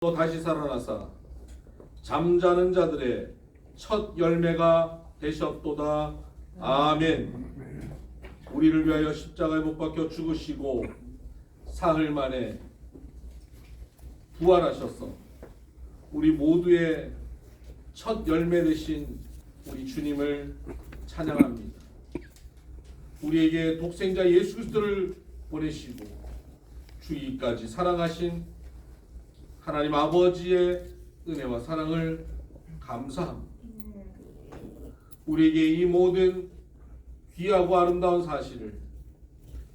또 다시 살아나사 잠자는 자들의 첫 열매가 되셨도다. 아멘. 우리를 위하여 십자가에 못 박혀 죽으시고 사흘 만에 부활하셔서 우리 모두의 첫 열매 되신 우리 주님을 찬양합니다. 우리에게 독생자 예수 그리스도를 보내시고 주기까지 사랑하신 하나님 아버지의 은혜와 사랑을 감사합니다. 우리에게 이 모든 귀하고 아름다운 사실을,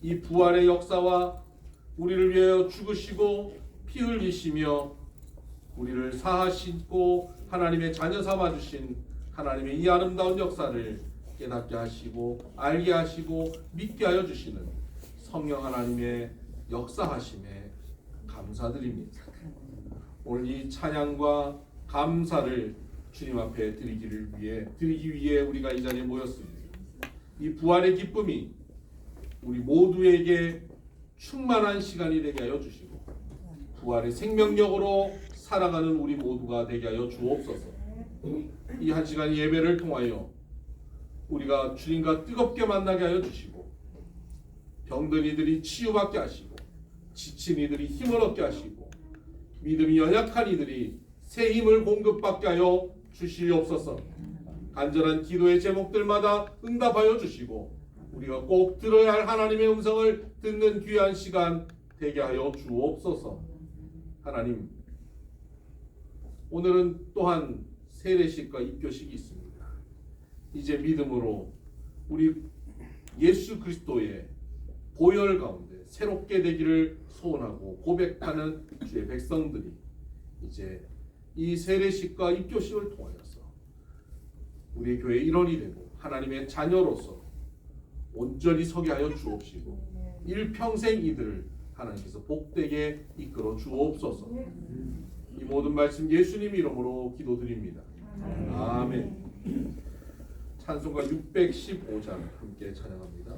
이 부활의 역사와 우리를 위하여 죽으시고 피 흘리시며 우리를 사하시고 하나님의 자녀 삼아주신 하나님의 이 아름다운 역사를 깨닫게 하시고 알게 하시고 믿게 하여 주시는 성령 하나님의 역사하심에 감사드립니다. 오늘 이 찬양과 감사를 주님 앞에 드리기 위해 우리가 이 자리에 모였습니다. 이 부활의 기쁨이 우리 모두에게 충만한 시간이 되게 하여 주시고 부활의 생명력으로 살아가는 우리 모두가 되게 하여 주옵소서. 이 한 시간 예배를 통하여 우리가 주님과 뜨겁게 만나게 하여 주시고 병든 이들이 치유받게 하시고 지친 이들이 힘을 얻게 하시고 믿음이 연약한 이들이 새 힘을 공급받게 하여 주시옵소서. 간절한 기도의 제목들마다 응답하여 주시고 우리가 꼭 들어야 할 하나님의 음성을 듣는 귀한 시간 되게 하여 주옵소서. 하나님, 오늘은 또한 세례식과 입교식이 있습니다. 이제 믿음으로 우리 예수 그리스도의 보혈 가운데 새롭게 되기를 소원하고 고백하는 주의 백성들이 이제 이 세례식과 입교식을 통하여서 우리 교회의 일원이 되고 하나님의 자녀로서 온전히 서게 하여 주옵시고 일평생 이들을 하나님께서 복되게 이끌어 주옵소서. 이 모든 말씀 예수님 이름으로 기도드립니다. 아멘. 찬송가 615장 함께 찬양합니다.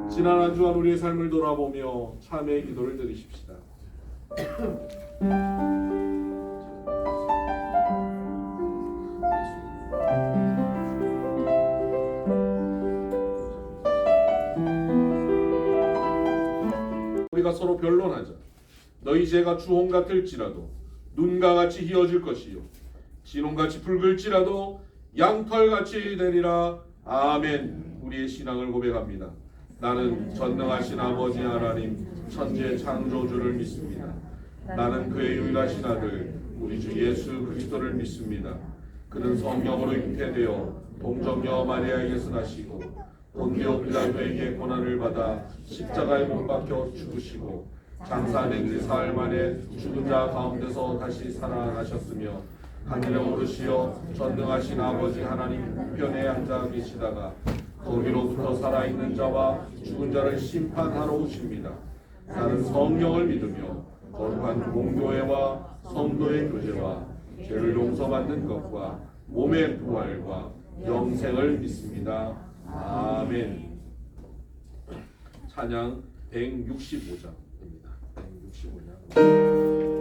지난 한 주간 우리의 삶을 돌아보며 참회의 기도를 드리십시다. 우리가 서로 변론하자. 너희 죄가 주홍 같을지라도 눈과 같이 희어질 것이요 진홍같이 붉을지라도 양털같이 되리라. 아멘. 우리의 신앙을 고백합니다. 나는 전능하신 아버지 하나님 천지의 창조주를 믿습니다. 나는 그의 유일하신 아들 우리 주 예수 그리스도를 믿습니다. 그는 성령으로 잉태되어 동정녀 마리아에게서 나시고 본디오 빌라도에게 고난을 받아 십자가에 못 박혀 죽으시고 장사된 지 사흘 만에 죽은 자 가운데서 다시 살아나셨으며 하늘에 오르시어 전능하신 아버지 하나님 우편에 앉아 계시다가 거기로부터 살아있는 자와 죽은 자를 심판하러 오십니다. 나는 성령을 믿으며 거룩한 공교회와 성도의 교제와 죄를 용서받는 것과 몸의 부활과 영생을 믿습니다. 아멘. 찬양 165장입니다. 165장.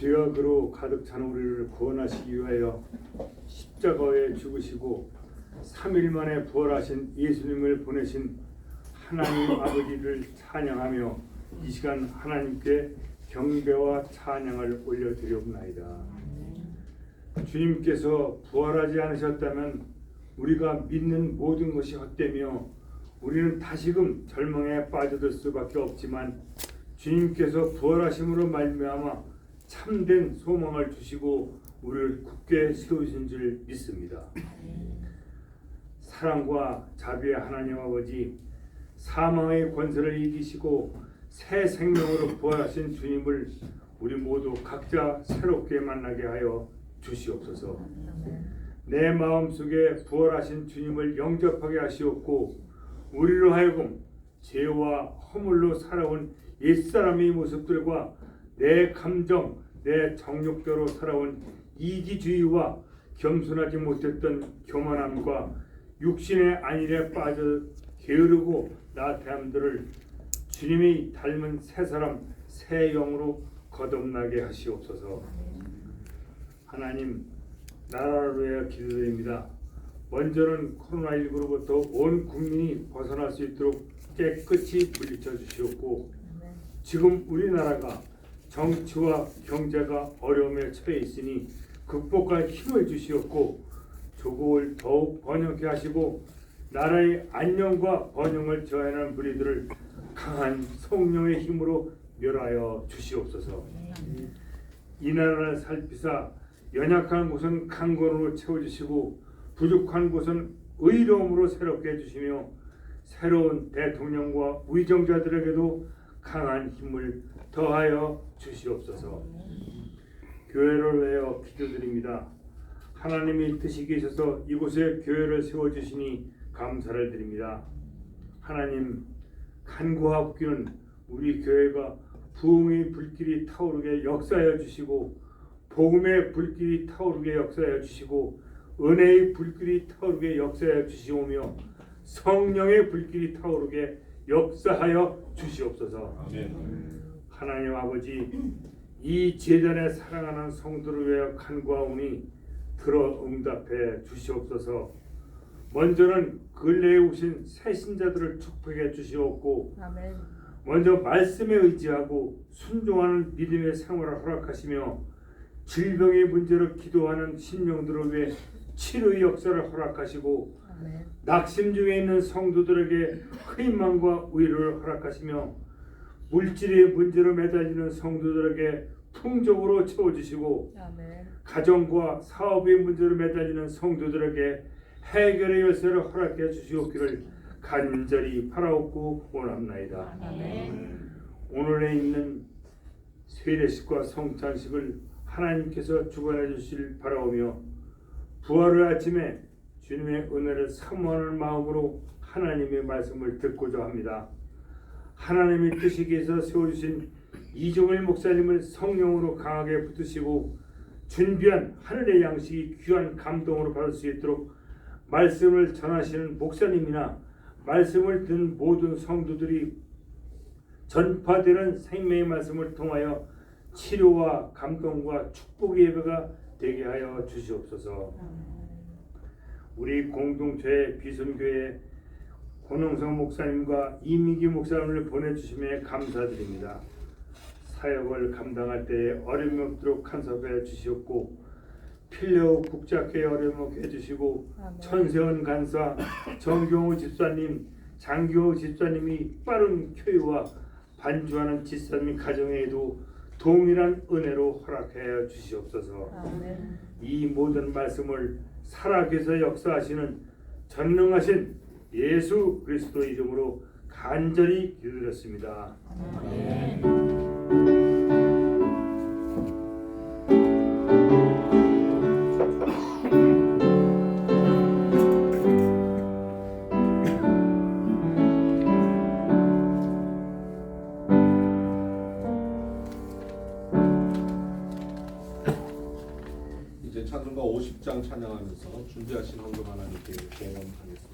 죄악으로 가득 찬 우리를 구원하시기 위하여 십자가에 죽으시고 3일 만에 부활하신 예수님을 보내신 하나님 아버지를 찬양하며 이 시간 하나님께 경배와 찬양을 올려드리옵나이다. 주님께서 부활하지 않으셨다면 우리가 믿는 모든 것이 헛되며 우리는 다시금 절망에 빠져들 수밖에 없지만 주님께서 부활하심으로 말미암아 참된 소망을 주시고 우리를 굳게 세우신 줄 믿습니다. 사랑과 자비의 하나님 아버지, 사망의 권세를 이기시고 새 생명으로 부활하신 주님을 우리 모두 각자 새롭게 만나게 하여 주시옵소서. 내 마음속에 부활하신 주님을 영접하게 하시옵고 우리로 하여금 죄와 허물로 살아온 옛사람의 모습들과 내 감정, 내 정욕대로 살아온 이기주의와 겸손하지 못했던 교만함과 육신의 안일에 빠져 게으르고 나태함들을 주님이 닮은 새 사람 새 영으로 거듭나게 하시옵소서. 하나님, 나라를 위하여 기도드립니다. 먼저는 코로나19로부터 온 국민이 벗어날 수 있도록 깨끗이 물리쳐 주시옵고, 지금 우리나라가 정치와 경제가 어려움에 처해 있으니 극복할 힘을 주시옵고, 조국을 더욱 번영케 하시고 나라의 안녕과 번영을 저해하는 무리들을 강한 성령의 힘으로 멸하여 주시옵소서. 이 나라를 살피사 연약한 곳은 강건으로 채워주시고 부족한 곳은 의로움으로 새롭게 해주시며 새로운 대통령과 위정자들에게도 강한 힘을 더하여 주시옵소서. 교회를 위하여 기도드립니다. 하나님이 뜻이 계셔서 이곳에 교회를 세워주시니 감사를 드립니다. 하나님, 간구와 복기는 우리 교회가 부흥의 불길이 타오르게 역사하여 주시고 복음의 불길이 타오르게 역사하여 주시고 은혜의 불길이 타오르게 역사하여 주시오며 성령의 불길이 타오르게 역사하여 주시옵소서. 하나님 아버지, 이 제단에 사랑하는 성도를 위하여 간구하오니 들어 응답해 주시옵소서. 먼저는 근래에 오신 새 신자들을 축복해 주시옵고, 아멘. 먼저 말씀에 의지하고 순종하는 믿음의 생활을 허락하시며 질병의 문제로 기도하는 심령들을 위해 치료의 역사를 허락하시고, 아멘. 낙심 중에 있는 성도들에게 희망과 위로를 허락하시며 물질의 문제로 매달리는 성도들에게 풍족으로 채워주시고, 아멘. 가정과 사업의 문제로 매달리는 성도들에게 해결의 열쇠를 허락해 주시옵기를 간절히 바라옵고 원합나이다. 아멘. 오늘에 있는 세례식과 성찬식을 하나님께서 주관해 주실 바라오며 부활의 아침에 주님의 은혜를 사모하는 마음으로 하나님의 말씀을 듣고자 합니다. 하나님의 뜻이 계서 세워주신 이종일 목사님을 성령으로 강하게 붙드시고 준비한 하늘의 양식이 귀한 감동으로 받을 수 있도록 말씀을 전하시는 목사님이나 말씀을 듣는 모든 성도들이 전파되는 생명의 말씀을 통하여 치료와 감동과 축복의 예배가 되게 하여 주시옵소서. 우리 공동체의 비선교회 권홍성 목사님과 이민기 목사님을 보내주심에 감사드립니다. 사역을 감당할 때에 어려움이 없도록 간섭해 주시옵고 필요 국작회에 어려움 없게 해주시고 아멘. 천세원 간사 정경호 집사님 장경호 집사님이 빠른 쾌유와 반주하는 집사님 가정에도 동일한 은혜로 허락하여 주시옵소서. 아멘. 이 모든 말씀을 살아계서 역사하시는 전능하신 예수 그리스도 이름으로 간절히 기도드렸습니다. 이제 찬송가 50장 찬양하면서 준비하신 헌금 하나님께 공헌하겠습니다.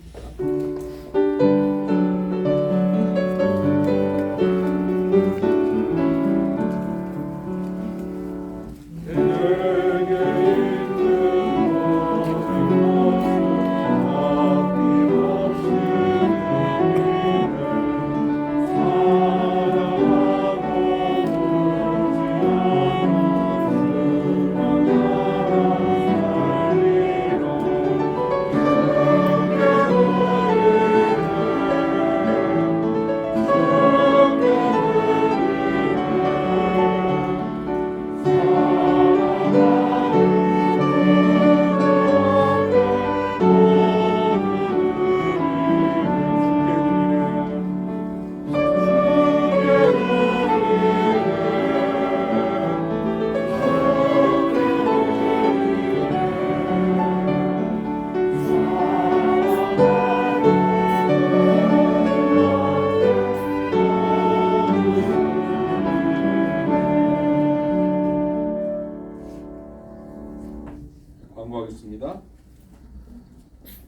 광고하겠습니다.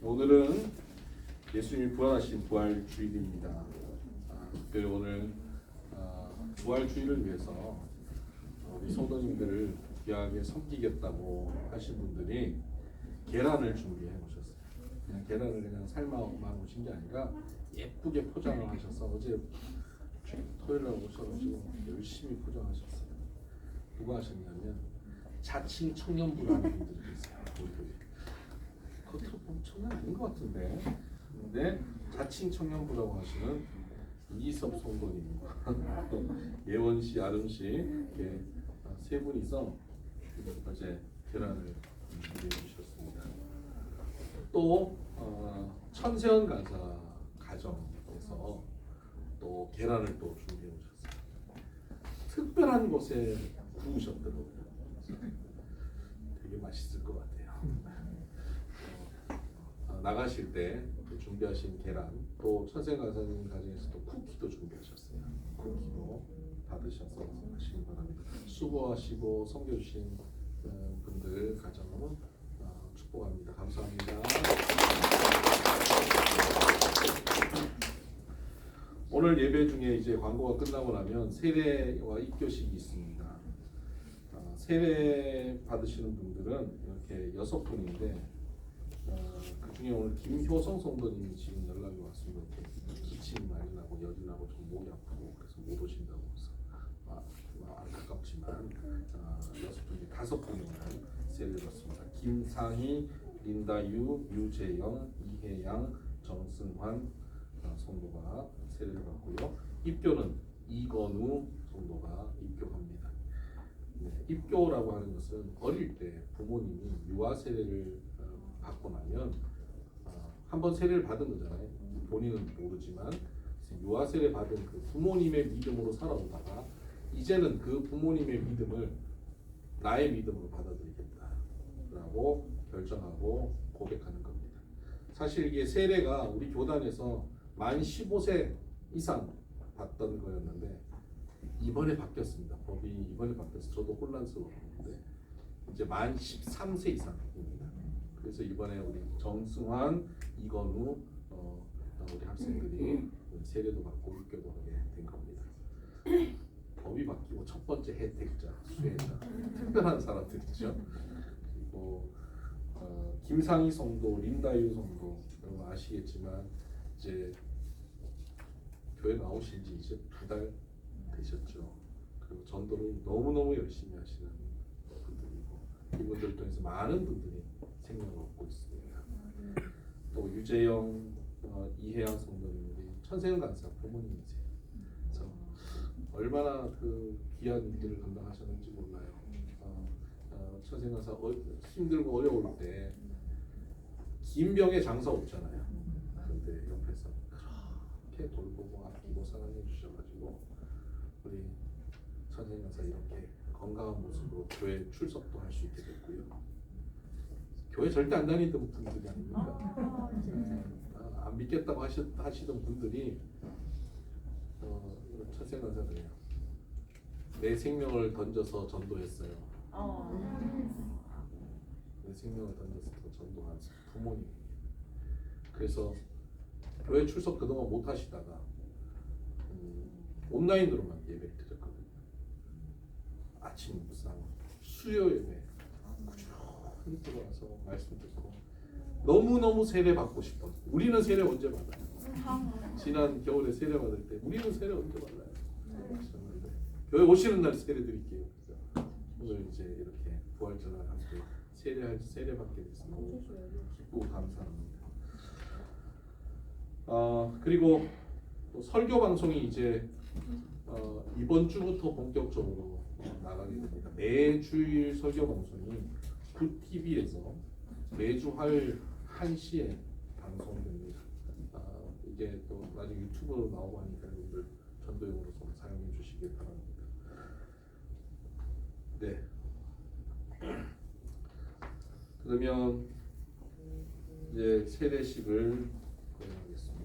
오늘은 예수님이 부활하신 부활 주일입니다. 특별히 오늘 부활주의를 위해서 우리 성도님들을 귀하게 섬기겠다고 하신 분들이 계란을 준비해 오셨어요. 그냥 계란을 그냥 삶아만 오신 게 아니라 예쁘게 포장을 하셔서 어제 토요일날 오셔가지고 열심히 포장하셨어요. 누가 하셨냐면 자칭 청년부라는 분들이 있어요. 우리 교회. 겉으로 보면 청년 아닌 것 같은데, 근데 자칭 청년부라고 하시는 이섭 성도님, 예원 씨, 아름 씨 이렇게 세 분이서 어제 계란을 준비해 주셨습니다. 또 천세원 가자 가정에서 또 계란을 또 준비해 오셨어요. 특별한 곳에 구우셨더라고요. 되게 맛있을 것 같아요. 나가실 때 준비하신 계란, 또 천세원 가자님 가정에서 또 쿠키도 준비하셨어요. 쿠키도 받으셔서 하시기 바랍니다. 수고하시고 섬겨주신 분들 가정은 축복합니다. 감사합니다. 오늘 예배 중에 이제 광고가 끝나고 나면 세례와 입교식이 있습니다. 세례 받으시는 분들은 이렇게 6분인데 그 중에 오늘 김효성 성도님이 지금 연락이 왔습니다. 기침이 많이 나고 열이 나고 좀 목이 아프고 그래서 못 오신다고 해서 안타깝지만 6분이 5분만 세례를 받습니다. 김상희, 린다유, 유재영, 이혜양, 정승환 성도가 세례를 받고요. 입교는 이건우 성도가 입교합니다. 네, 입교라고 하는 것은 어릴 때 부모님이 유아 세례를 받고 나면 한번 세례를 받은 거잖아요. 본인은 모르지만 유아 세례 받은 그 부모님의 믿음으로 살아오다가 이제는 그 부모님의 믿음을 나의 믿음으로 받아들이겠다라고 결정하고 고백하는 겁니다. 사실 이게 세례가 우리 교단에서 만 15세 이상 받던 거였는데 이번에 바뀌었습니다. 법이 이번에 바뀌어서 저도 혼란스러웠는데 이제 만 13세 이상입니다. 그래서 이번에 우리 정승환, 이건우 우리 학생들이 세례도 받고 입교도 하게 된 겁니다. 법이 바뀌고 첫 번째 혜택자, 수혜자, 특별한 사람들이죠. 그리고 김상희 성도, 린다유 성도 여러분 아시겠지만 이제 교회 나오신 지 이제 2달 되셨죠. 그리고 전도를 너무너무 열심히 하시는 분들이고 이분들 통해서 많은 분들이 생명을 얻고 있습니다. 또 유재영, 이혜양 성도님들이 천세연 간사 부모님이세요. 그래서 얼마나 그 귀한 일들을 감당하셨는지 몰라요. 천세연 간사 힘들고 어려울 때 긴 병에 장사 없잖아요. 그런데 옆에서 그렇게 돌보고 아끼고 사랑해 주셔가지고 우리 천세연 간사 이렇게 건강한 모습으로 교회 출석도 할 수 있게 됐고요. 교회 절대 안 다니던 분들이 아닙니까? 안 믿겠다고 하시던 분들이 천세연 간사들이에요. 내 생명을 던져서 전도했어요. 내 생명을 던져서 전도한 부모님. 그래서 교회 출석 그동안 못 하시다가 온라인으로만 예배를 드렸거든요. 아침 묵상, 수요 예배 꾸준히 들어와서 말씀 듣고 너무너무 세례 받고 싶어. 우리는 세례 언제 받아요? 지난 겨울에 세례 받을 때 우리는 세례 언제 받아요? 교회 오시는 날 세례 드릴게요. 그래서 오늘 이제 이렇게 부활절날 함께 세례 받게 돼서 너무 기쁘고 감사합니다. 그리고 또 설교 방송이 이제 이번 주부터 본격적으로 나가게 됩니다. 매주일 설교 방송이 굿TV에서 매주 화요일 1시에 방송됩니다. 이게 또 나중에 유튜브로 나오고 하니까 여러분들 전도용으로 좀 사용해 주시길 바랍니다. 네. 그러면 이제 세례식을 거행하겠습니다.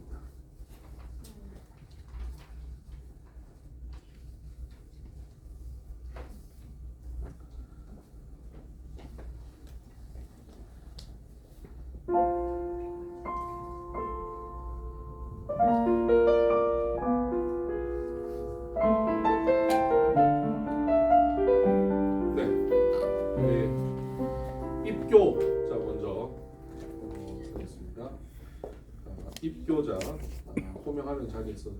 자리에서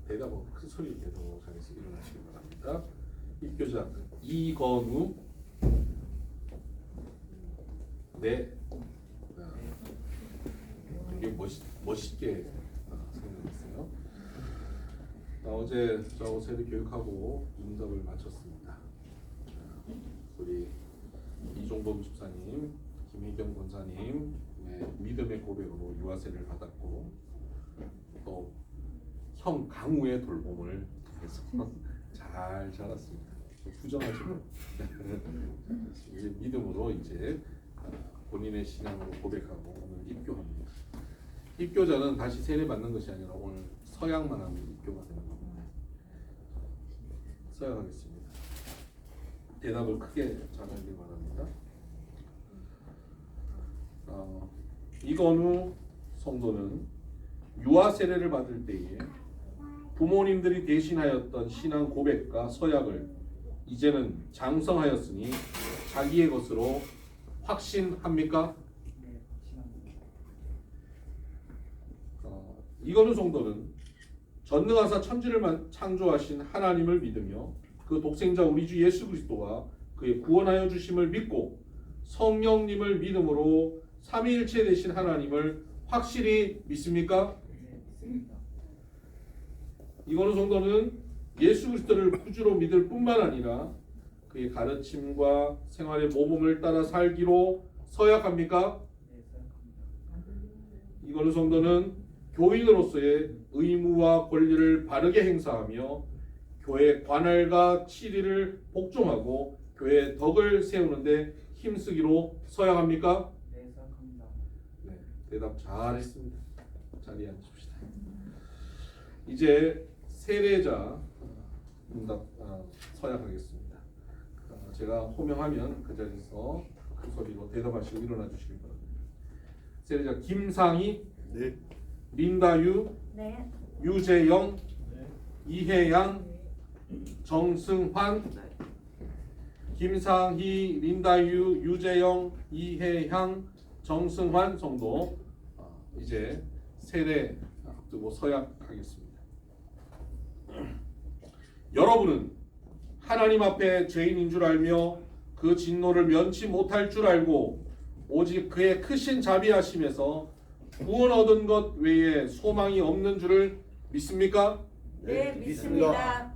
대답하고 큰 소리 내도록 자리에서 일어나시기 바랍니다. 입교자 이건우. 네. 되게 멋있게 생각했어요. 어제 저하고 새벽 교육하고 응답을 마쳤습니다. 우리 이종범 집사님, 김희경 권사님 믿음의 고백으로 유아세를 받았고 또 형 강우의 돌봄을 해서 잘 자랐습니다. 부정하지만 이제 믿음으로 이제 본인의 신앙으로 고백하고 오늘 입교합니다. 입교자는 다시 세례 받는 것이 아니라 오늘 서약만 하면 입교가 되는 겁니다. 서약하겠습니다. 대답을 크게 잘하길 바랍니다. 이건우 성도는 유아 세례를 받을 때에 부모님들이 대신하였던 신앙 고백과 서약을 이제는 장성하였으니 자기의 것으로 확신합니까? 이건우 성도는 전능하사 천지를 창조하신 하나님을 믿으며 그 독생자 우리 주 예수 그리스도와 그의 구원하여 주심을 믿고 성령님을 믿음으로 삼위일체 되신 하나님을 확실히 믿습니까? 이건우 성도는 예수 그리스도를 구주로 믿을 뿐만 아니라 그의 가르침과 생활의 모범을 따라 살기로 서약합니까? 이건우 성도는 교인으로서의 의무와 권리를 바르게 행사하며 교회 관할과 치리를 복종하고 교회의 덕을 세우는데 힘쓰기로 서약합니까? 네, 서약합니다. 네, 대답 잘했습니다. 자리에 앉읍시다. 이제 세례자 응답 서약하겠습니다. 제가 호명하면 그 자리에서 큰 소리로 대답하시고 일어나 주시기 바랍니다. 세례자 김상희, 네. 린다유, 네. 유재영, 이혜양, 정승환. 김상희, 린다유, 유재영, 이혜향, 정승환 성도 이제 세례 앞두고 서약하겠습니다. 여러분은 하나님 앞에 죄인인 줄 알며 그 진노를 면치 못할 줄 알고 오직 그의 크신 자비하심에서 구원 얻은 것 외에 소망이 없는 줄을 믿습니까? 네, 믿습니다.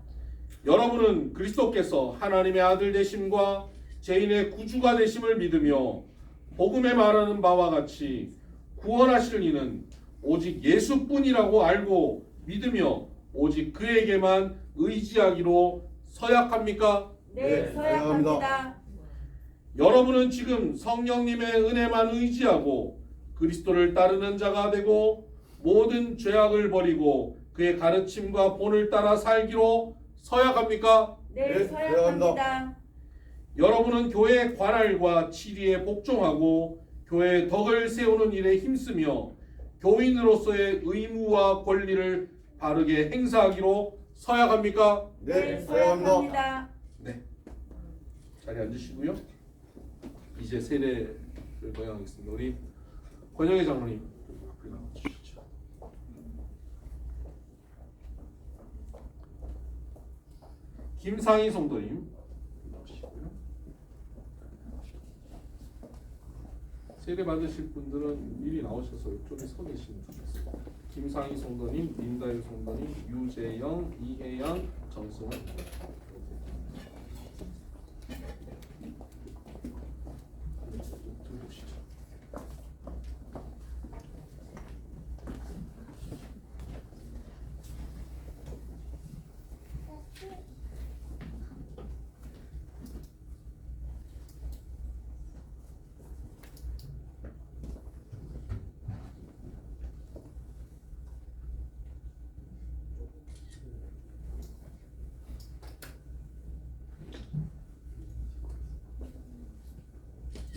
여러분은 그리스도께서 하나님의 아들 되심과 죄인의 구주가 되심을 믿으며 복음에 말하는 바와 같이 구원하실 이는 오직 예수뿐이라고 알고 믿으며 오직 그에게만 의지하기로 서약합니까? 네, 서약합니다. 여러분은 지금 성령님의 은혜만 의지하고 그리스도를 따르는 자가 되고 모든 죄악을 버리고 그의 가르침과 본을 따라 살기로 서약합니까? 네, 네, 서약합니다. 여러분은 교회 관할과 치리에 복종하고 교회의 덕을 세우는 일에 힘쓰며 교인으로서의 의무와 권리를 바르게 행사하기로 서약합니까? 네, 서약합니다. 네. 자리에 앉으시고요. 이제 세례를 거행하겠습니다. 우리 권영애 장로님 앞에 나와주시죠. 김상희 성도님 나오시고요. 세례 받으실 분들은 미리 나오셔서 이쪽에 서 계시면 좋겠습니다. 김상희 성도님, 민다유 성도님, 유재영, 이혜양, 정승환. 들어오시죠.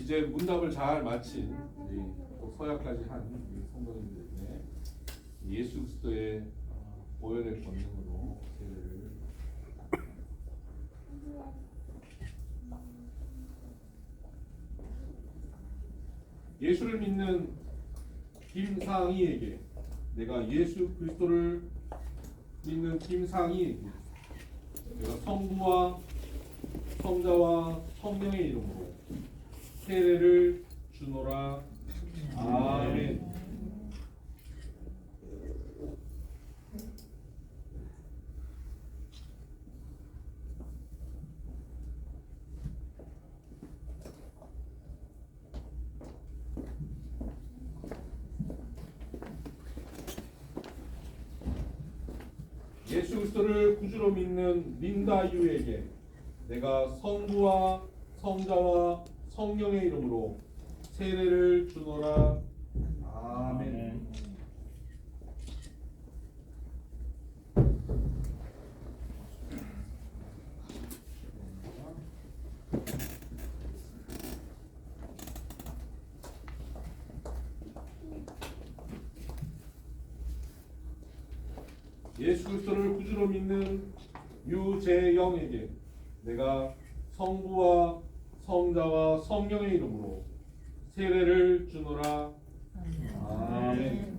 이제 문답을 잘 마친 우리 또 서약까지 한 우리 성도님들에게 예수 그리스도의 보혈의 권능으로 세례를 예수를 믿는 김상희에게 내가 예수 그리스도를 믿는 김상희에게 내가 성부와 성자와 성령의 이름으로 세례를 주노라. 아멘. 예수 그리스도를 구주로 믿는 린다유에게 내가 성부와 성자와 성령의 이름으로 세례를 주노라. 아멘. 예수 그리스도를 구주로 믿는 유재영에게 내가 성부와 성자와 성령의 이름으로 세례를 주노라. 아멘.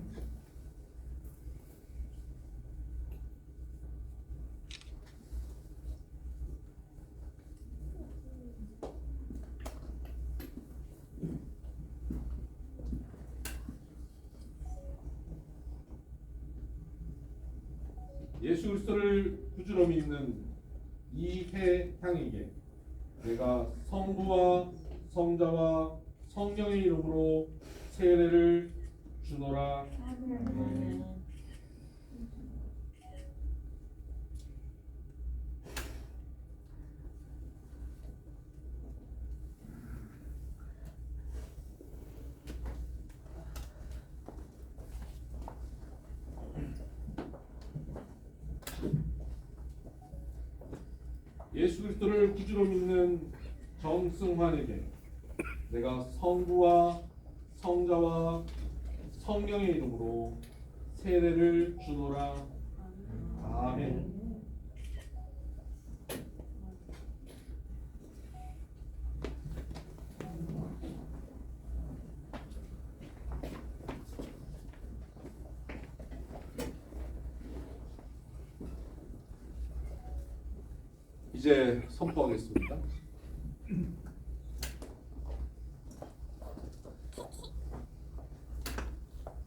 예수 그리스도를 구주로 믿는 이혜향에게 내가 성부와 성자와 성령의 이름으로 세례를 주노라. 아멘. 예수 그리스도를 구주로 믿는 정승환에게 내가 성부와 성자와 성령의 이름으로 세례를 주노라. 아멘. 이제 선포하겠습니다.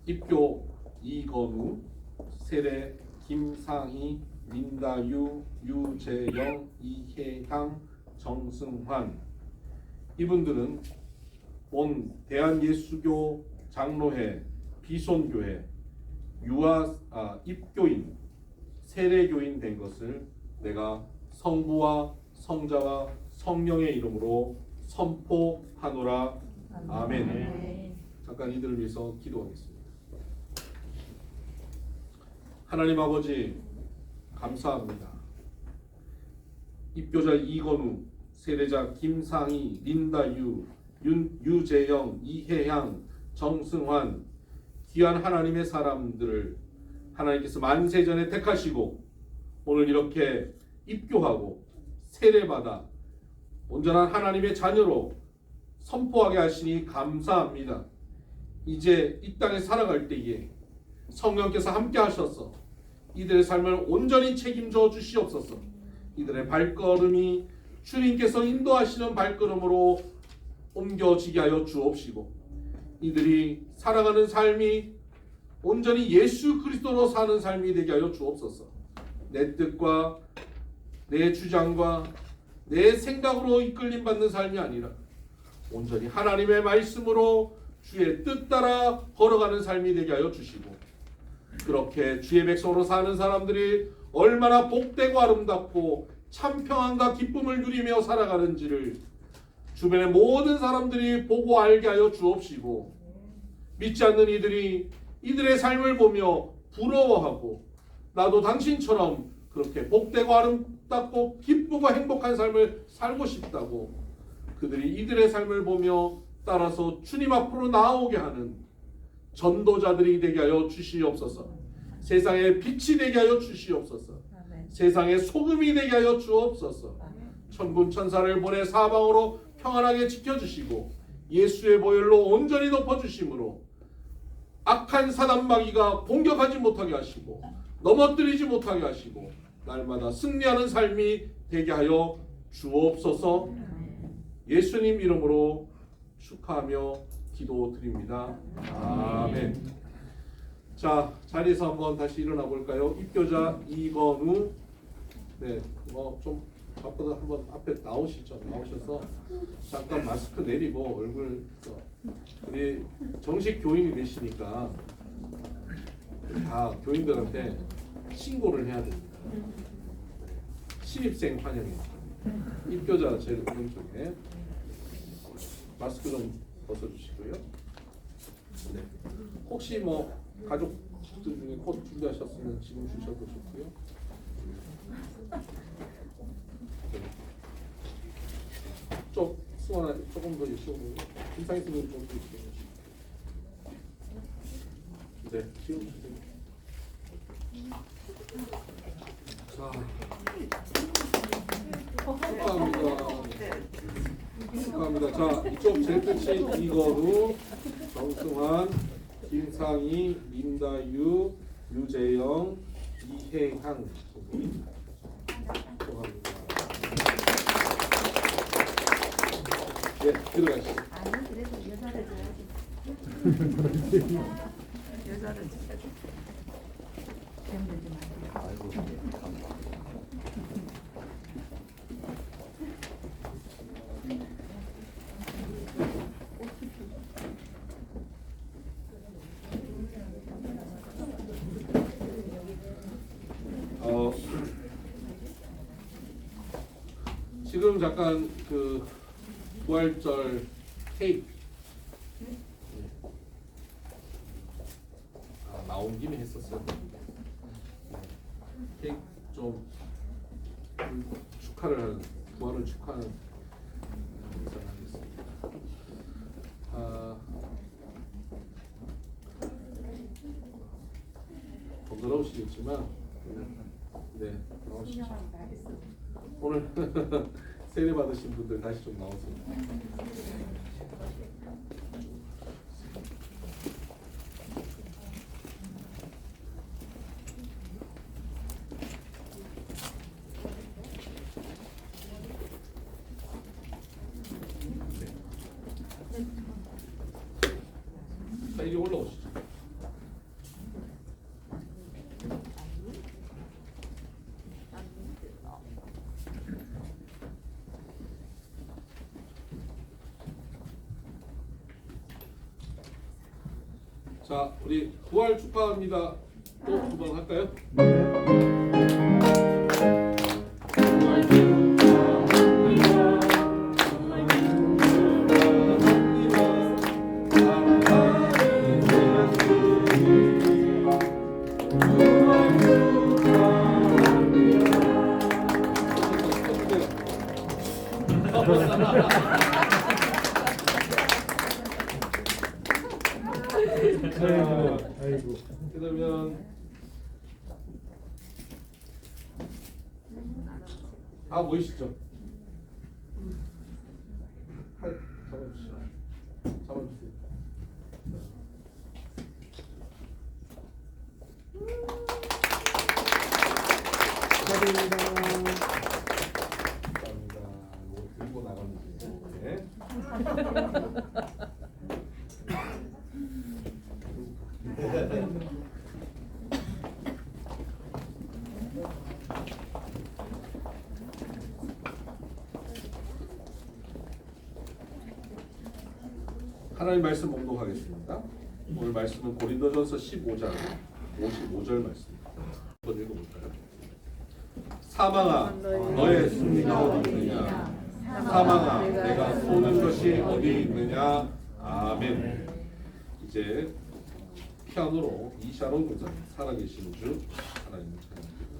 입교 이건우, 세례 김상희, 린다유, 유재영, 이혜향, 정승환. 이분들은 본 대한예수교 장로회 비손교회 입교인 세례교인 된 것을 내가 성부와 성자와 성령의 이름으로 선포하노라. 아멘. 잠깐 이들을 위해서 기도하겠습니다. 하나님 아버지 감사합니다. 입교자 이건우, 세례자 김상희, 린다유, 유재영, 이혜향, 정승환, 귀한 하나님의 사람들을 하나님께서 만세전에 택하시고 오늘 이렇게 입교하고 세례받아 온전한 하나님의 자녀로 선포하게 하시니 감사합니다. 이제 이 땅에 살아갈 때에 성령께서 함께 하셔서 이들의 삶을 온전히 책임져 주시옵소서. 이들의 발걸음이 주님께서 인도하시는 발걸음으로 옮겨지게 하여 주옵시고 이들이 살아가는 삶이 온전히 예수 그리스도로 사는 삶이 되게 하여 주옵소서. 내 뜻과 내 주장과 내 생각으로 이끌림 받는 삶이 아니라 온전히 하나님의 말씀으로 주의 뜻 따라 걸어가는 삶이 되게 하여 주시고 그렇게 주의 백성으로 사는 사람들이 얼마나 복되고 아름답고 참 평안과 기쁨을 누리며 살아가는지를 주변의 모든 사람들이 보고 알게 하여 주옵시고 믿지 않는 이들이 이들의 삶을 보며 부러워하고 나도 당신처럼 그렇게 복되고 아름답고 기쁘고 행복한 삶을 살고 싶다고 그들이 이들의 삶을 보며 따라서 주님 앞으로 나아오게 하는 전도자들이 되게 하여 주시옵소서. 세상의 빛이 되게 하여 주시옵소서. 세상의 소금이 되게 하여 주옵소서. 천군 천사를 보내 사방으로 평안하게 지켜주시고 예수의 보혈로 온전히 덮어주심으로 악한 사단 마귀가 공격하지 못하게 하시고 넘어뜨리지 못하게 하시고 날마다 승리하는 삶이 되게 하여 주옵소서. 예수님 이름으로 축하하며 기도드립니다. 아멘. 자, 자리에서 한번 다시 일어나 볼까요? 입교자 이건우. 네, 좀 바쁘다 한번 앞에 나오시죠. 나오셔서 잠깐 마스크 내리고 얼굴 우리 정식 교인이 되시니까 다 교인들한테 신고를 해야 됩니다. 신입생 환영회. 입교자 제일 오른쪽에 마스크 좀 벗어주시고요. 네. 혹시 뭐 가족들 중에 곧 준비하셨으면 지금 주셔도 좋고요. 쪽 수원아 조금 더 이쪽으로 김상희 선생님 좀 주세요. 네, 지금 주세요. 자, 축하합니다. 자, 이쪽 제일 끝이 이건우, 정승환, 김상희, 민다유, 유재영, 이혜향 선생님. 축하합니다. 네, 들어가시죠. 아니 그래도 여자를 줘야지. 여자를 줘야지. 힘들지 말고. 지금 잠깐 그 부활절 케이크 나온 김에 했었어요. 케이크 좀 축하를 하는 부활을 축하하는 인사를 하겠습니다. 번거로우시겠지만 네 나오시죠. 오늘 세례 받으신 분들 다시 좀 나오세요. 자, 이리 올라오시죠. 자, 우리 부활 축하합니다. 또 두 번 할까요? 아이고. 그러면 보이시죠? 잡아주시죠. 잡아주세요. 축하드립니다. 감사합니다. 이거 들고 나가면 돼요. 네. 하나님 말씀 봉독하겠습니다. 오늘 말씀은 고린도전서 15장 55절 말씀입니다. 한번 읽어볼까요? 사망아 너의 승리가 어디 있느냐? 사망아 내가 쏘는 것이 어디 있느냐? 아멘. 이제 피아노로 이샤론 교사님 살아계신 주 하나님 찬양드립니다.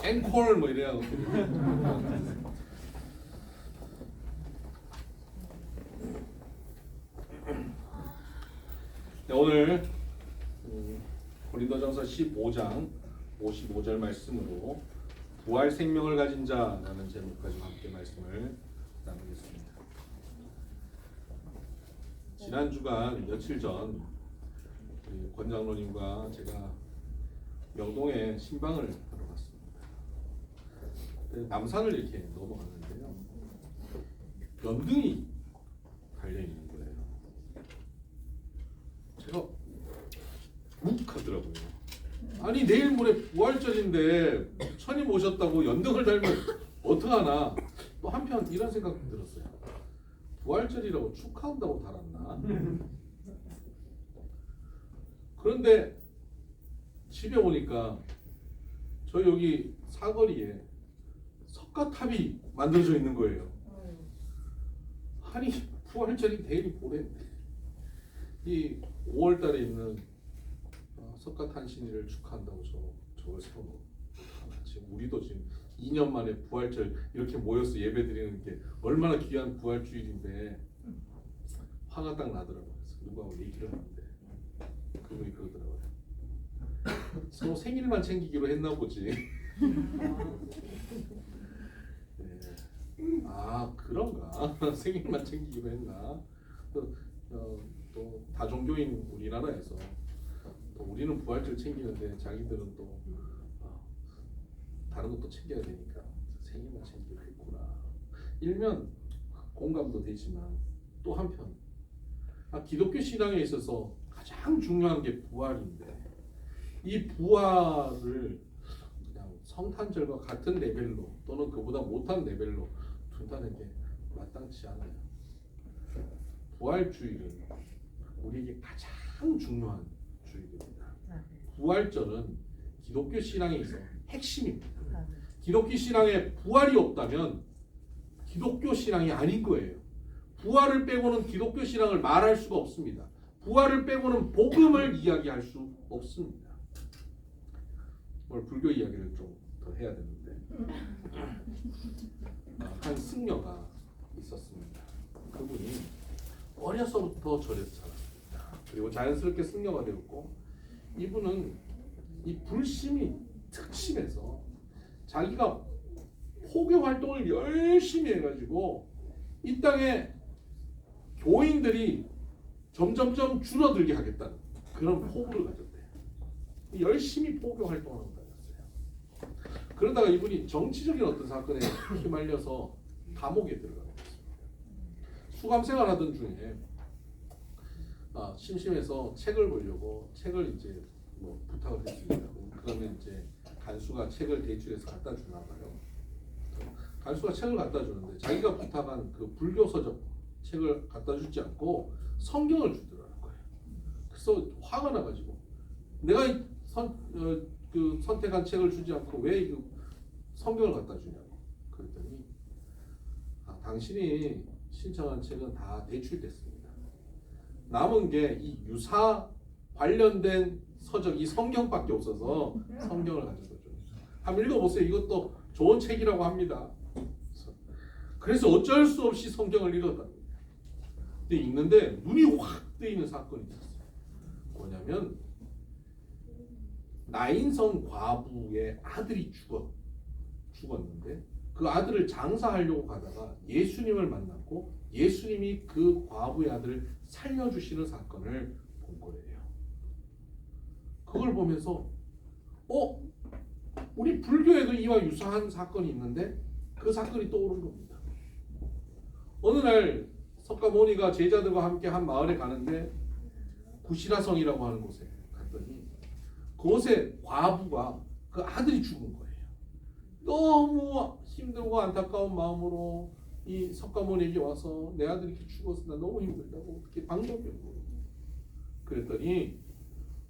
앵콜 뭐 이래야. 네, 오늘 고린도전서 15장 55절 말씀으로 부활 생명을 가진 자라는 제목 가지고 함께 말씀을 나누겠습니다. 지난 주간 며칠 전 권장로님과 제가 명동에 신방을 하러 갔습니다. 남산을 이렇게 넘어가는데요, 연등이 달려 있는 거예요. 제가 묵하더라고요. 아니 내일 모레 부활절인데 천이 오셨다고 연등을 달면 어떡하나. 또 한편 이런 생각도 들었어요. 부활절이라고 축하한다고 달았나? 그런데 집에 오니까 저 여기 사거리에 석가탑이 만들어져 있는 거예요. 아니 부활절이 내일이 모레인데 이 5월달에 있는 석가탄신일을 축하한다고 저걸 세워놓고, 지금 우리도 지금 2년 만에 부활절 이렇게 모여서 예배드리는 게 얼마나 귀한 부활주일인데 화가 딱 나더라고요. 그래서 누구하고 얘기를 하는데 그분이 그러더라고요. 서로 생일만 챙기기로 했나 보지. 네. 아 그런가? 생일만 챙기기로 했나? 또 다종교인 우리나라에서 또 우리는 부활절 챙기는데 자기들은 또 다른 것도 챙겨야 되니까 생일만 챙기기로 했구나. 일면 공감도 되지만 또 한편 기독교 신앙에 있어서 가장 중요한 게 부활인데 이 부활을 그냥 성탄절과 같은 레벨로 또는 그보다 못한 레벨로 둔다는 게 마땅치 않아요. 부활주일은 우리에게 가장 중요한 주일입니다. 부활절은 기독교 신앙에 있어 핵심입니다. 기독교 신앙에 부활이 없다면 기독교 신앙이 아닌 거예요. 부활을 빼고는 기독교 신앙을 말할 수가 없습니다. 부활을 빼고는 복음을 이야기할 수 없습니다. 오늘 불교 이야기를 좀 더 해야 되는데 한 승려가 있었습니다. 그분이 어려서부터 절에서 자랐습니다. 그리고 자연스럽게 승려가 되었고, 이분은 이 불심이 특심해서 자기가 포교 활동을 열심히 해가지고 이 땅에 교인들이 점점점 줄어들게 하겠다는 그런 포부를 가졌대요. 열심히 포교 활동을 하고 다녔어요. 그러다가 이분이 정치적인 어떤 사건에 휘말려서 감옥에 들어가게 됐습니다. 수감 생활하던 중에 심심해서 책을 보려고 책을 이제 뭐 부탁을 했습니다. 그러면 이제 간수가 책을 대출해서 갖다 주나 봐요. 간수가 책을 갖다 주는데 자기가 부탁한 그 불교 서적 책을 갖다 주지 않고 성경을 주더라는 거예요. 그래서 화가 나가지고 내가 선택한 책을 주지 않고 왜 그 성경을 갖다 주냐고. 그랬더니 당신이 신청한 책은 다 대출됐습니다. 남은 게 이 유사 관련된 서적 이 성경밖에 없어서 성경을 가져다 줘요. 한번 읽어보세요. 이것도 좋은 책이라고 합니다. 그래서 어쩔 수 없이 성경을 읽었답니다. 근데 읽는데 눈이 확 뜨이는 사건이 있었어요. 뭐냐면 나인성 과부의 아들이 죽었는데 그 아들을 장사하려고 가다가 예수님을 만났고 예수님이 그 과부의 아들을 살려주시는 사건을 본 거예요. 그걸 보면서 우리 불교에도 이와 유사한 사건이 있는데 그 사건이 떠오른 겁니다. 어느 날 석가모니가 제자들과 함께 한 마을에 가는데 구시라성이라고 하는 곳에 갔더니 그곳에 과부가 그 아들이 죽은 거예요. 너무 힘들고 안타까운 마음으로 이 석가모니에게 와서 내 아들이 이렇게 죽어서 나 너무 힘들다고 어떻게 방법이 없고 그랬더니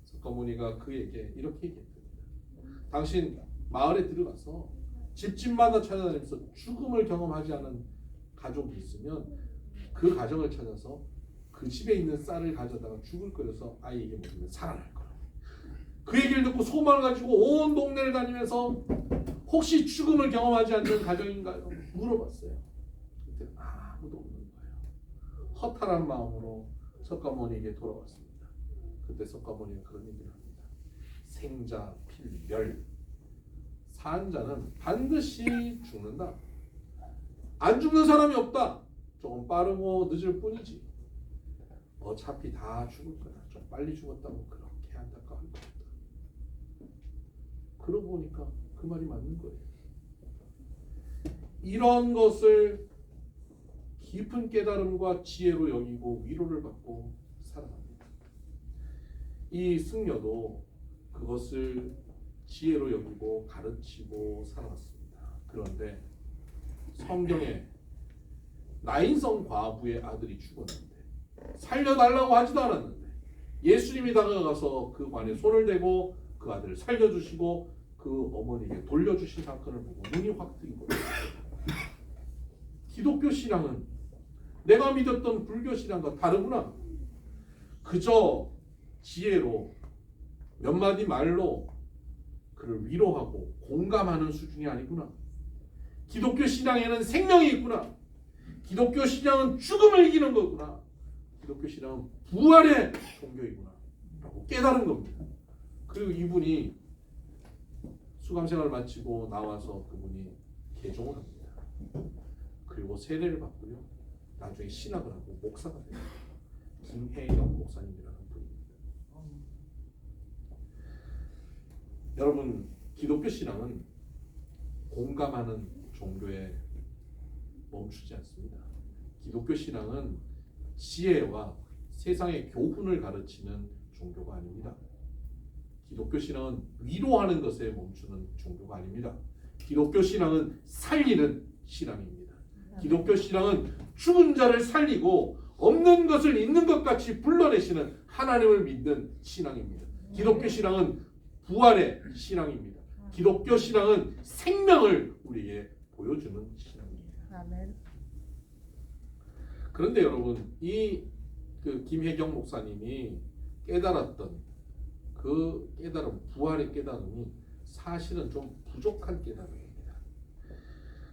석가모니가 그에게 이렇게 얘기했답니다. 당신 마을에 들어가서 집집마다 찾아다니면서 죽음을 경험하지 않은 가족이 있으면 그 가정을 찾아서 그 집에 있는 쌀을 가져다가 죽을 끓여서 아이에게 먹이면 살아날 거라고. 그 얘기를 듣고 소망을 가지고 온 동네를 다니면서 혹시 죽음을 경험하지 않는 가정인가요? 물어봤어요. 그때 아무도 없는 거예요. 허탈한 마음으로 석가모니에게 돌아왔습니다. 그때 석가모니가 그런 얘기를 합니다. 생자 필멸. 산 자는 반드시 죽는다. 안 죽는 사람이 없다. 조금 빠르고 늦을 뿐이지. 어차피 다 죽을 거야. 좀 빨리 죽었다고 그렇게 안타까울 거 없다. 그러고 보니까 그 말이 맞는 거예요. 이런 것을 깊은 깨달음과 지혜로 여기고 위로를 받고 살아갑니다. 이 승려도 그것을 지혜로 여기고 가르치고 살아왔습니다. 그런데 성경에 나인성 과부의 아들이 죽었는데 살려달라고 하지도 않았는데 예수님이 다가가서 그 관에 손을 대고 그 아들을 살려주시고 그 어머니에게 돌려주신 사건을 보고 눈이 확 뜨인 거예요. 기독교 신앙은 내가 믿었던 불교 신앙과 다르구나. 그저 지혜로 몇 마디 말로 그를 위로하고 공감하는 수준이 아니구나. 기독교 신앙에는 생명이 있구나. 기독교 신앙은 죽음을 이기는 거구나. 기독교 신앙은 부활의 종교이구나 라고 깨달은 겁니다. 그리고 이분이 수감생활을 마치고 나와서 그분이 개종을 합니다. 그리고 세례를 받고요. 나중에 신학을 하고 목사가 됩니다. 김혜경 목사님이라는 분입니다. 여러분, 기독교 신앙은 공감하는 종교에 멈추지 않습니다. 기독교 신앙은 지혜와 세상의 교훈을 가르치는 종교가 아닙니다. 기독교 신앙은 위로하는 것에 멈추는 종교가 아닙니다. 기독교 신앙은 살리는 신앙입니다. 기독교 신앙은 죽은 자를 살리고 없는 것을 있는 것 같이 불러내시는 하나님을 믿는 신앙입니다. 기독교 신앙은 부활의 신앙입니다. 기독교 신앙은 생명을 우리에게 보여주는 신앙입니다. 아멘. 그런데 여러분, 그 김혜경 목사님이 깨달았던 그 깨달음, 부활의 깨달음이 사실은 좀 부족한 깨달음입니다.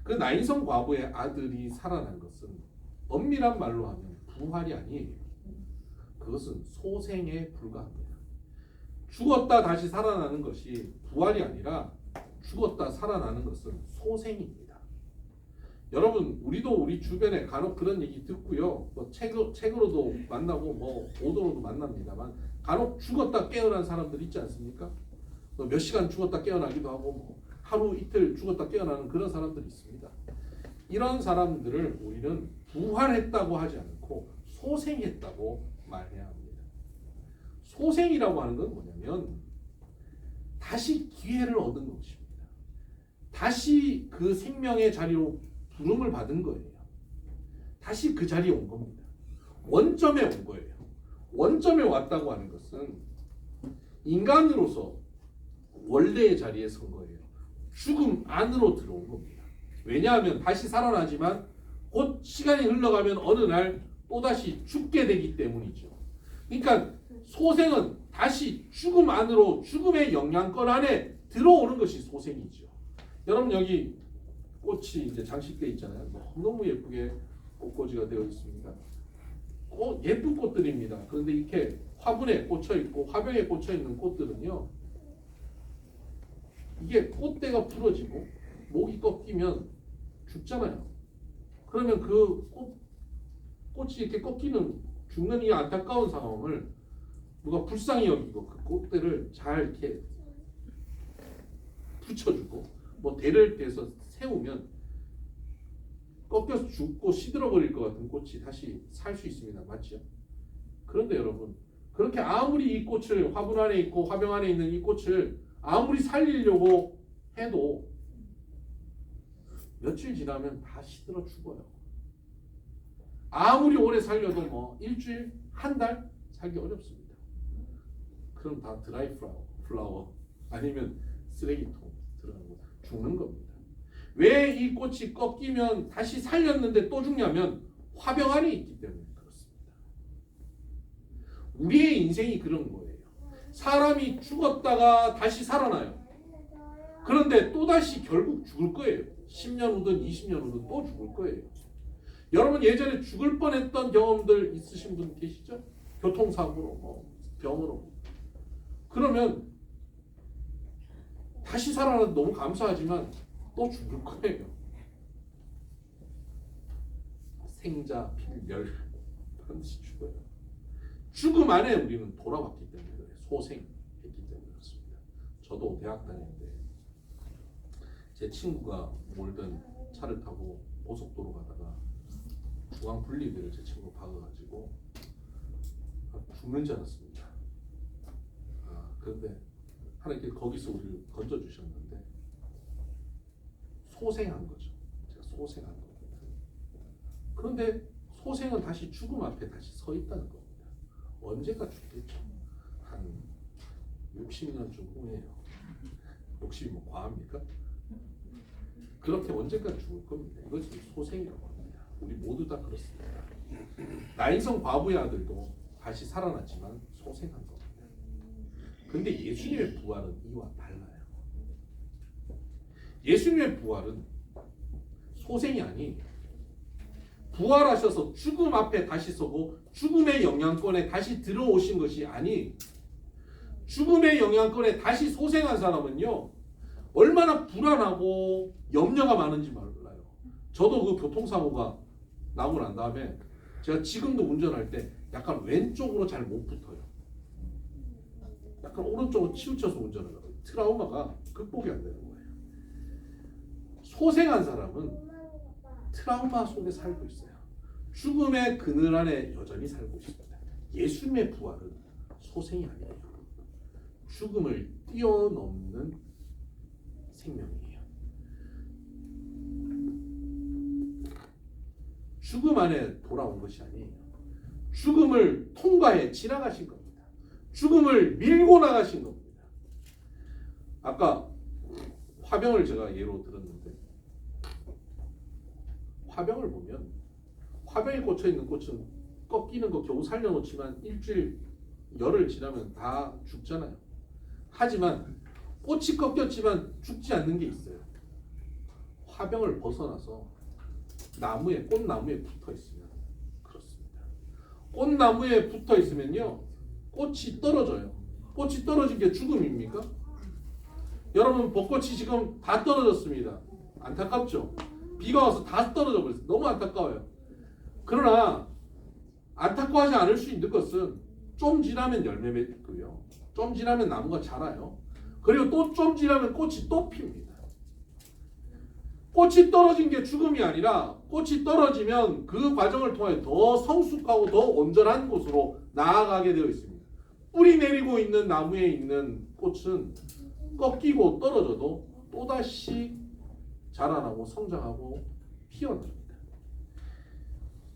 그 나인성 과부의 아들이 살아난 것은 엄밀한 말로 하면 부활이 아니에요. 그것은 소생에 불과합니다. 죽었다 다시 살아나는 것이 부활이 아니라 죽었다 살아나는 것은 소생입니다. 여러분, 우리도 우리 주변에 간혹 그런 얘기 듣고요. 뭐 책으로도 만나고 뭐 오도로도 만납니다만 간혹 죽었다 깨어난 사람들 있지 않습니까? 몇 시간 죽었다 깨어나기도 하고 뭐 하루 이틀 죽었다 깨어나는 그런 사람들이 있습니다. 이런 사람들을 우리는 부활했다고 하지 않고 소생했다고 말해야 합니다. 소생이라고 하는 건 뭐냐면 다시 기회를 얻은 것입니다. 다시 그 생명의 자리로 부름을 받은 거예요. 다시 그 자리에 온 겁니다. 원점에 온 거예요. 원점에 왔다고 하는 것은 인간으로서 원래의 자리에 선 거예요. 죽음 안으로 들어온 겁니다. 왜냐하면 다시 살아나지만 곧 시간이 흘러가면 어느 날 또다시 죽게 되기 때문이죠. 그러니까 소생은 다시 죽음 안으로, 죽음의 영향권 안에 들어오는 것이 소생이죠. 여러분, 여기 꽃이 이제 장식되어 있잖아요. 너무 예쁘게 꽃꽂이가 되어 있습니다. 예쁜 꽃들입니다. 그런데 이렇게 화분에 꽂혀 있고 화병에 꽂혀 있는 꽃들은요, 이게 꽃대가 부러지고 목이 꺾이면 죽잖아요. 그러면 그 꽃이 이렇게 꺾이는, 죽는 이 안타까운 상황을 누가 불쌍히 여기고 그 꽃대를 잘 이렇게 붙여주고 뭐 대를 대서 세우면 꺾여서 죽고 시들어버릴 것 같은 꽃이 다시 살 수 있습니다. 맞죠? 그런데 여러분, 그렇게 아무리 이 꽃을 화분 안에 있고 화병 안에 있는 이 꽃을 아무리 살리려고 해도 며칠 지나면 다 시들어 죽어요. 아무리 오래 살려도 뭐 일주일, 한 달 살기 어렵습니다. 그럼 다 드라이 플라워 아니면 쓰레기통 들어가고 죽는 겁니다. 왜 이 꽃이 꺾이면 다시 살렸는데 또 죽냐면 화병 안에 있기 때문에 그렇습니다. 우리의 인생이 그런 거예요. 사람이 죽었다가 다시 살아나요. 그런데 또다시 결국 죽을 거예요. 10년 후든 20년 후든 또 죽을 거예요. 여러분 예전에 죽을 뻔했던 경험들 있으신 분 계시죠? 교통사고로 뭐 병으로. 그러면 다시 살아나서 너무 감사하지만 또 죽을 거예요. 생자 필멸 반드시 죽어요. 죽음 안에 우리는 돌아왔기 때문에 그래요. 소생했기 때문에 그렇습니다. 저도 대학 다닐 때 제 친구가 몰던 차를 타고 고속도로 가다가 중앙 분리대를 제 친구 박아가지고 죽는 줄 알았습니다. 그런데 하나님께 거기서 우리를 건져주셨는데 소생한 거죠. 제가 소생한 겁니다. 그런데 소생은 다시 죽음 앞에 다시 서 있다는 겁니다. 언제가 죽겠죠? 한 60년쯤 후에요. 60이 뭐 과합니까? 그렇게 언제까 죽을 겁니다. 이것이 소생이라고 합니다. 우리 모두 다 그렇습니다. 나인성 과부의 아들도 다시 살아났지만 소생한 겁니다. 근데 예수님의 부활은 이와 달라요. 예수님의 부활은 소생이 아니에요. 부활하셔서 죽음 앞에 다시 서고 죽음의 영향권에 다시 들어오신 것이 아니에요. 죽음의 영향권에 다시 소생한 사람은요, 얼마나 불안하고 염려가 많은지 몰라요. 저도 그 교통사고가 나고 난 다음에 제가 지금도 운전할 때 약간 왼쪽으로 잘 못 붙어요. 약간 오른쪽으로 치우쳐서 운전을 하고 트라우마가 극복이 안 되는 거예요. 소생한 사람은 트라우마 속에 살고 있어요. 죽음의 그늘 안에 여전히 살고 있습니다. 예수님의 부활은 소생이 아니에요. 죽음을 뛰어넘는 생명이에요. 죽음 안에 돌아온 것이 아니에요. 죽음을 통과해 지나가신 겁니다. 죽음을 밀고 나가신 겁니다. 아까 화병을 제가 예로 들었는데, 화병을 보면 화병에 꽂혀 있는 꽃은 꺾이는 거 겨우 살려놓지만 일주일 열흘 지나면 다 죽잖아요. 하지만 꽃이 꺾였지만 죽지 않는 게 있어요. 화병을 벗어나서 나무에, 꽃나무에 붙어 있으면 그렇습니다. 꽃나무에 붙어 있으면요, 꽃이 떨어져요. 꽃이 떨어진 게 죽음입니까? 여러분, 벚꽃이 지금 다 떨어졌습니다. 안타깝죠? 비가 와서 다 떨어져 버렸어요. 너무 안타까워요. 그러나 안타까워하지 않을 수 있는 것은 좀 지나면 열매 맺고요, 좀 지나면 나무가 자라요. 그리고 또 좀 지나면 꽃이 또 핍니다. 꽃이 떨어진 게 죽음이 아니라 꽃이 떨어지면 그 과정을 통해 더 성숙하고 더 온전한 곳으로 나아가게 되어 있습니다. 뿌리 내리고 있는 나무에 있는 꽃은 꺾이고 떨어져도 또다시 자라나고 성장하고 피어납니다.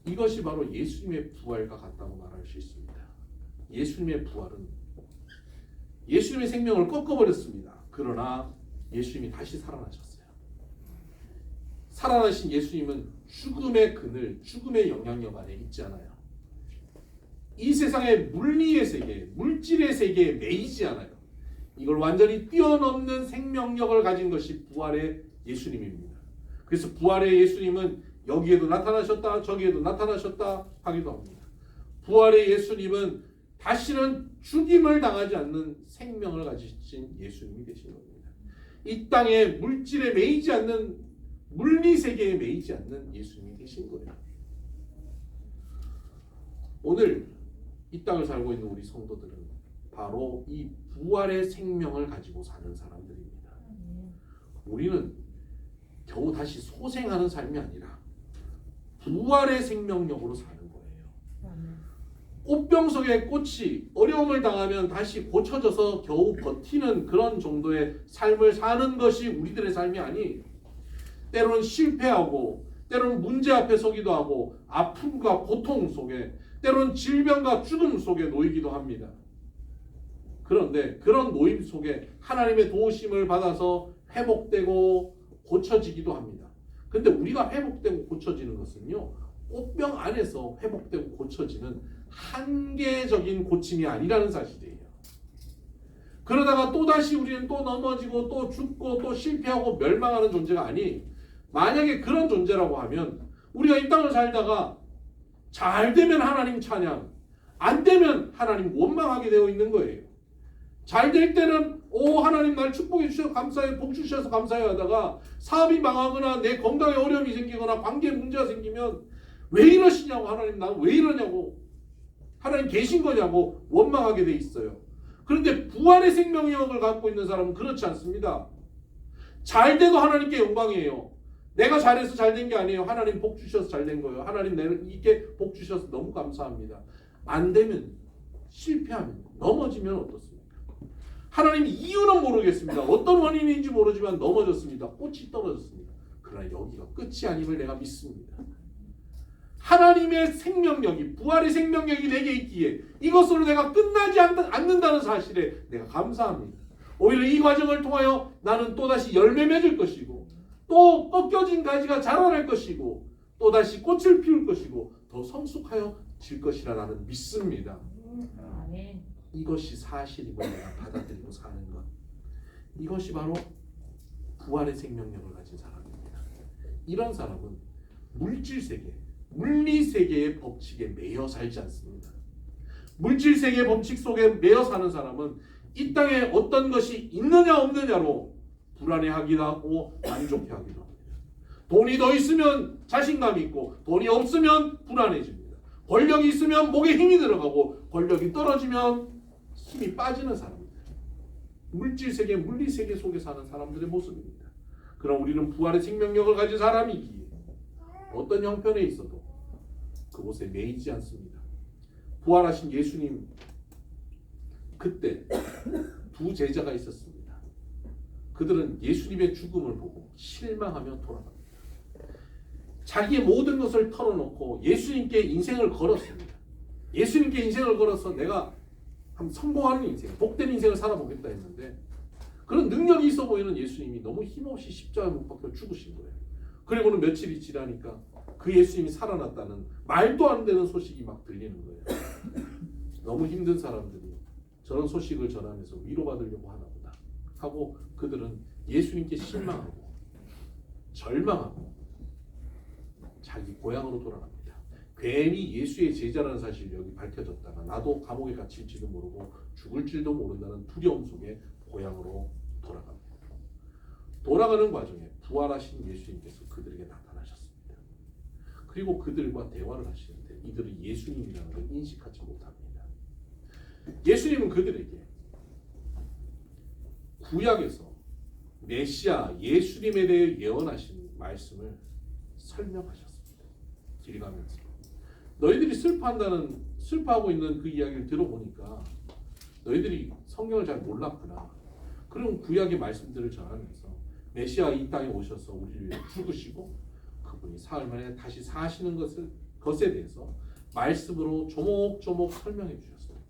이것이 바로 예수님의 부활과 같다고 말할 수 있습니다. 예수님의 부활은 예수님의 생명을 꺾어버렸습니다. 그러나 예수님이 다시 살아나셨어요. 살아나신 예수님은 죽음의 그늘, 죽음의 영향력 안에 있지 않아요. 이 세상의 물리의 세계, 물질의 세계에 매이지 않아요. 이걸 완전히 뛰어넘는 생명력을 가진 것이 부활의 예수님입니다. 그래서 부활의 예수님은 여기에도 나타나셨다, 저기에도 나타나셨다 하기도 합니다. 부활의 예수님은 다시는 죽임을 당하지 않는 생명을 가지신 예수님이 되신 겁니다. 이 땅의 물질에 매이지 않는, 물리 세계에 매이지 않는 예수님이 되신 거예요. 오늘 이 땅을 살고 있는 우리 성도들은 바로 이 부활의 생명을 가지고 사는 사람들입니다. 우리는 겨우 다시 소생하는 삶이 아니라 부활의 생명력으로 사는 거예요. 꽃병 속의 꽃이 어려움을 당하면 다시 고쳐져서 겨우 버티는 그런 정도의 삶을 사는 것이 우리들의 삶이 아니에요. 때로는 실패하고, 때로는 문제 앞에 서기도 하고, 아픔과 고통 속에, 때로는 질병과 죽음 속에 놓이기도 합니다. 그런데 그런 놓임 속에 하나님의 도우심을 받아서 회복되고 고쳐지기도 합니다. 근데 우리가 회복되고 고쳐지는 것은요, 꽃병 안에서 회복되고 고쳐지는 한계적인 고침이 아니라는 사실이에요. 그러다가 또다시 우리는 또 넘어지고 또 죽고 또 실패하고 멸망하는 존재가 아니, 만약에 그런 존재라고 하면 우리가 이 땅을 살다가 잘 되면 하나님 찬양, 안 되면 하나님 원망하게 되어 있는 거예요. 잘 될 때는 하나님 날 축복해 주셔서 감사해요, 복 주셔서 감사해요 하다가 사업이 망하거나 내 건강에 어려움이 생기거나 관계에 문제가 생기면 왜 이러시냐고, 하나님 나는 왜 이러냐고, 하나님 계신 거냐고 원망하게 돼 있어요. 그런데 부활의 생명력을 갖고 있는 사람은 그렇지 않습니다. 잘 돼도 하나님께 영광이에요. 내가 잘해서 잘 된 게 아니에요. 하나님 복 주셔서 잘 된 거예요. 하나님 내게 복 주셔서 너무 감사합니다. 안 되면, 실패하면, 넘어지면 어떻습니까? 하나님 이유는 모르겠습니다. 어떤 원인인지 모르지만 넘어졌습니다. 꽃이 떨어졌습니다. 그러나 여기가 끝이 아님을 내가 믿습니다. 하나님의 생명력이, 부활의 생명력이 내게 있기에 이것으로 내가 끝나지 않는다는 사실에 내가 감사합니다. 오히려 이 과정을 통하여 나는 또다시 열매 맺을 것이고 또 꺾여진 가지가 자라날 것이고 또다시 꽃을 피울 것이고 더 성숙하여질 것이라 나는 믿습니다. 아멘. 이것이 사실임을 내가 받아들이고 사는 것, 이것이 바로 부활의 생명력을 가진 사람입니다. 이런 사람은 물질세계, 물리세계의 법칙에 매여 살지 않습니다. 물질세계의 법칙 속에 매여 사는 사람은 이 땅에 어떤 것이 있느냐 없느냐로 불안해하기도 하고 만족해하기도 합니다. 돈이 더 있으면 자신감이 있고 돈이 없으면 불안해집니다. 권력이 있으면 목에 힘이 들어가고 권력이 떨어지면 힘이 빠지는 사람입니다. 물질세계, 물리세계 속에 사는 사람들의 모습입니다. 그럼 우리는 부활의 생명력을 가진 사람이기에 어떤 형편에 있어도 그곳에 매이지 않습니다. 부활하신 예수님, 그때 두 제자가 있었습니다. 그들은 예수님의 죽음을 보고 실망하며 돌아갑니다. 자기의 모든 것을 털어놓고 예수님께 인생을 걸었습니다. 예수님께 인생을 걸어서 내가 한번 성공하는 인생, 복된 인생을 살아보겠다 했는데 그런 능력이 있어 보이는 예수님이 너무 힘없이 십자가에 못 박혀 죽으신 거예요. 그리고는 며칠이 지나니까 그 예수님이 살아났다는 말도 안 되는 소식이 막 들리는 거예요. 너무 힘든 사람들이 저런 소식을 전하면서 위로받으려고 하나 보다 하고 그들은 예수님께 실망하고 절망하고 자기 고향으로 돌아갑니다. 괜히 예수의 제자라는 사실이 여기 밝혀졌다가 나도 감옥에 갇힐지도 모르고 죽을 줄도 모른다는 두려움 속에 고향으로 돌아갑니다. 돌아가는 과정에 부활하신 예수님께서 그들에게 나타나셨습니다. 그리고 그들과 대화를 하시는데 이들은 예수님이라는 걸 인식하지 못합니다. 예수님은 그들에게 구약에서 메시아 예수님에 대해 예언하신 말씀을 설명하셨습니다. 길 가면서 너희들이 슬퍼하고 있는 그 이야기를 들어보니까 너희들이 성경을 잘 몰랐구나. 그럼 구약의 말씀들을 전하면서 메시아 이 땅에 오셔서 우리를 위해 죽으시고 그분이 사흘 만에 다시 사시는 것에 대해서 말씀으로 조목조목 설명해 주셨습니다.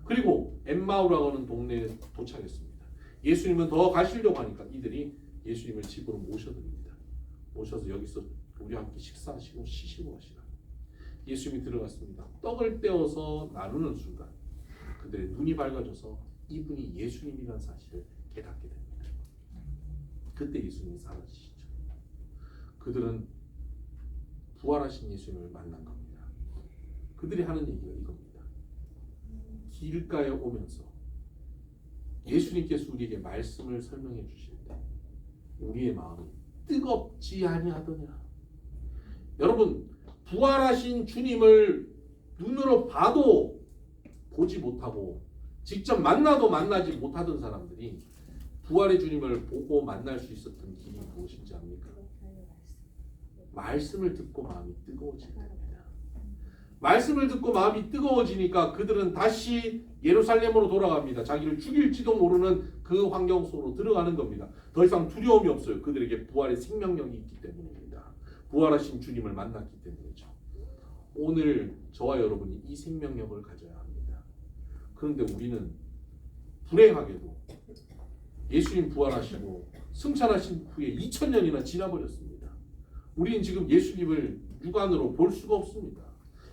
그리고 엠마우라고 하는 동네에 도착했습니다. 예수님은 더 가시려고 하니까 이들이 예수님을 집으로 모셔드립니다. 모셔서 여기서 우리와 함께 식사하시고 쉬시고 하시라. 예수님이 들어갔습니다. 떡을 떼어서 나누는 순간 그들의 눈이 밝아져서 이분이 예수님이라는 사실을 깨닫게 됩니다. 그때 예수님이 사라지시죠. 그들은 부활하신 예수님을 만난 겁니다. 그들이 하는 얘기가 이겁니다. 길가에 오면서 예수님께서 우리에게 말씀을 설명해 주실 때 우리의 마음이 뜨겁지 아니하더냐. 여러분, 부활하신 주님을 눈으로 봐도 보지 못하고 직접 만나도 만나지 못하던 사람들이 부활의 주님을 보고 만날 수 있었던 길이 무엇인지 압니까? 말씀을 듣고 마음이 뜨거워지게 됩니다. 말씀을 듣고 마음이 뜨거워지니까 그들은 다시 예루살렘으로 돌아갑니다. 자기를 죽일지도 모르는 그 환경 속으로 들어가는 겁니다. 더 이상 두려움이 없어요. 그들에게 부활의 생명력이 있기 때문입니다. 부활하신 주님을 만났기 때문이죠. 오늘 저와 여러분이 이 생명력을 가져야 합니다. 그런데 우리는 불행하게도 예수님 부활하시고 승천하신 후에 2000년이나 지나버렸습니다. 우리는 지금 예수님을 육안으로 볼 수가 없습니다.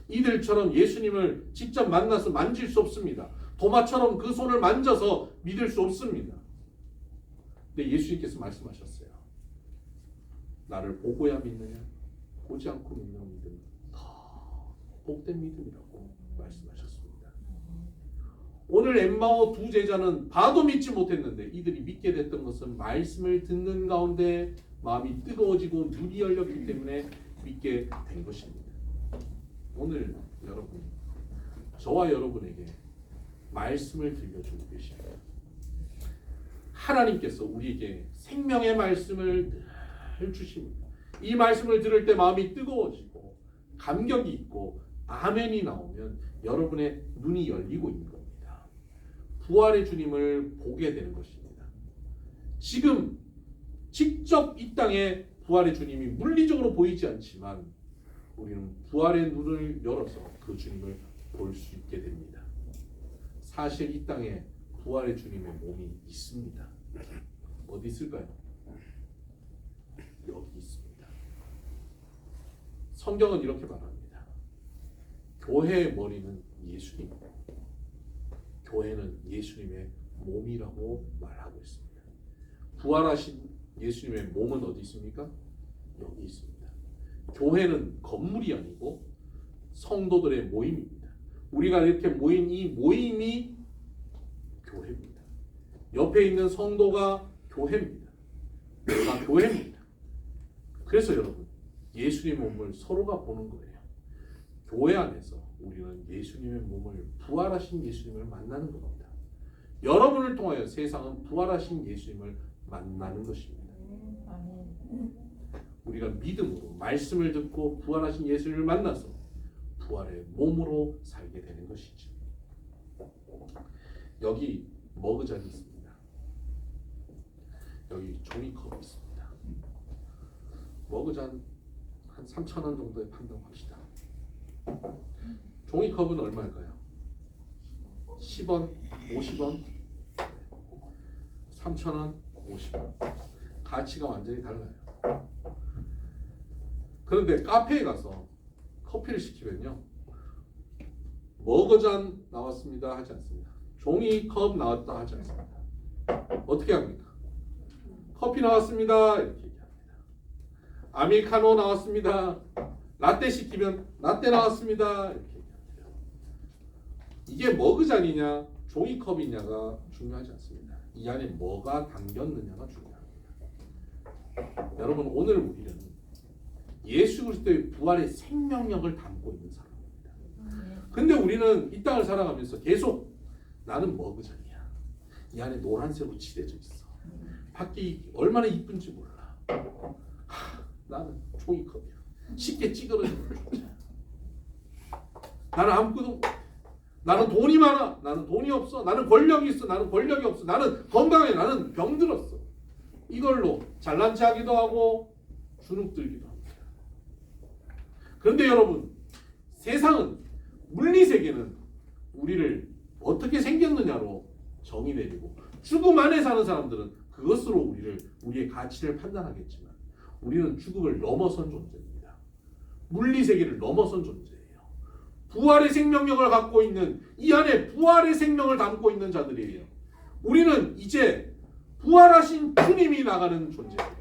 이들처럼 예수님을 직접 만나서 만질 수 없습니다. 도마처럼 그 손을 만져서 믿을 수 없습니다. 근데 예수님께서 말씀하셨어요. 나를 보고야 믿느냐? 보지 않고 믿는 믿음은 더 복된 믿음이라고 말씀하셨습니다. 오늘 엠마오 두 제자는 봐도 믿지 못했는데 이들이 믿게 됐던 것은 말씀을 듣는 가운데 마음이 뜨거워지고 눈이 열렸기 때문에 믿게 된 것입니다. 오늘 여러분, 저와 여러분에게 말씀을 들려주고 계십니다. 하나님께서 우리에게 생명의 말씀을 늘 주십니다. 이 말씀을 들을 때 마음이 뜨거워지고 감격이 있고 아멘이 나오면 여러분의 눈이 열리고 있는 겁니다. 부활의 주님을 보게 되는 것입니다. 지금 직접 이 땅에 부활의 주님이 물리적으로 보이지 않지만 우리는 부활의 눈을 열어서 그 주님을 볼 수 있게 됩니다. 사실 이 땅에 부활의 주님의 몸이 있습니다. 어디 있을까요? 여기 있습니다. 성경은 이렇게 말합니다. 교회의 머리는 예수님이고 교회는 예수님의 몸이라고 말하고 있습니다. 부활하신 예수님의 몸은 어디 있습니까? 여기 있습니다. 교회는 건물이 아니고 성도들의 모임입니다. 우리가 이렇게 모인 이 모임이 교회입니다. 옆에 있는 성도가 교회입니다. 내가 교회입니다. 그래서 여러분, 예수님의 몸을 서로가 보는 거예요. 교회 안에서 우리는 예수님의 몸을, 부활하신 예수님을 만나는 겁니다. 여러분을 통하여 세상은 부활하신 예수님을 만나는 것입니다. 우리가 믿음으로 말씀을 듣고 부활하신 예수님을 만나서 부활의 몸으로 살게 되는 것이죠. 여기 머그잔이 있습니다. 여기 종이컵이 있습니다. 머그잔 한 3,000원 정도에 판다고 합시다. 종이컵은 얼마일까요? 10원, 50원, 3,000원, 50원. 가치가 완전히 달라요. 그런데 카페에 가서 커피를 시키면요, 머그잔 나왔습니다 하지 않습니다. 종이컵 나왔다 하지 않습니다. 어떻게 합니까? 커피 나왔습니다 이렇게 얘기합니다. 아메리카노 나왔습니다. 라떼 시키면 라떼 나왔습니다 이렇게 얘기합니다. 이게 머그잔이냐 종이컵이냐가 중요하지 않습니다. 이 안에 뭐가 담겼느냐가 중요합니다. 여러분, 오늘 우리는 예수 그리스도의 부활의 생명력을 담고 있는 사람입니다. 근데 우리는 이 땅을 살아가면서 계속 나는 머그잔이야. 이 안에 노란색으로 칠해져 있어. 밖이 얼마나 이쁜지 몰라. 나는 종이컵이야. 쉽게 찌그러지는 존재야. 나는 아무것도 못해. 나는 돈이 많아. 나는 돈이 없어. 나는 권력이 있어. 나는 권력이 없어. 나는 건강해. 나는 병들었어. 이걸로 잘난 체하기도 하고 주눅들기도 합니다. 그런데 여러분, 세상은, 물리세계는 우리를 어떻게 생겼느냐로 정의 내리고 죽음 안에 사는 사람들은 그것으로 우리의 가치를 판단하겠지만 우리는 죽음을 넘어선 존재입니다. 물리세계를 넘어선 존재예요. 부활의 생명력을 갖고 있는, 이 안에 부활의 생명을 담고 있는 자들이에요. 우리는 이제 부활하신 주님이 나가는 존재예요.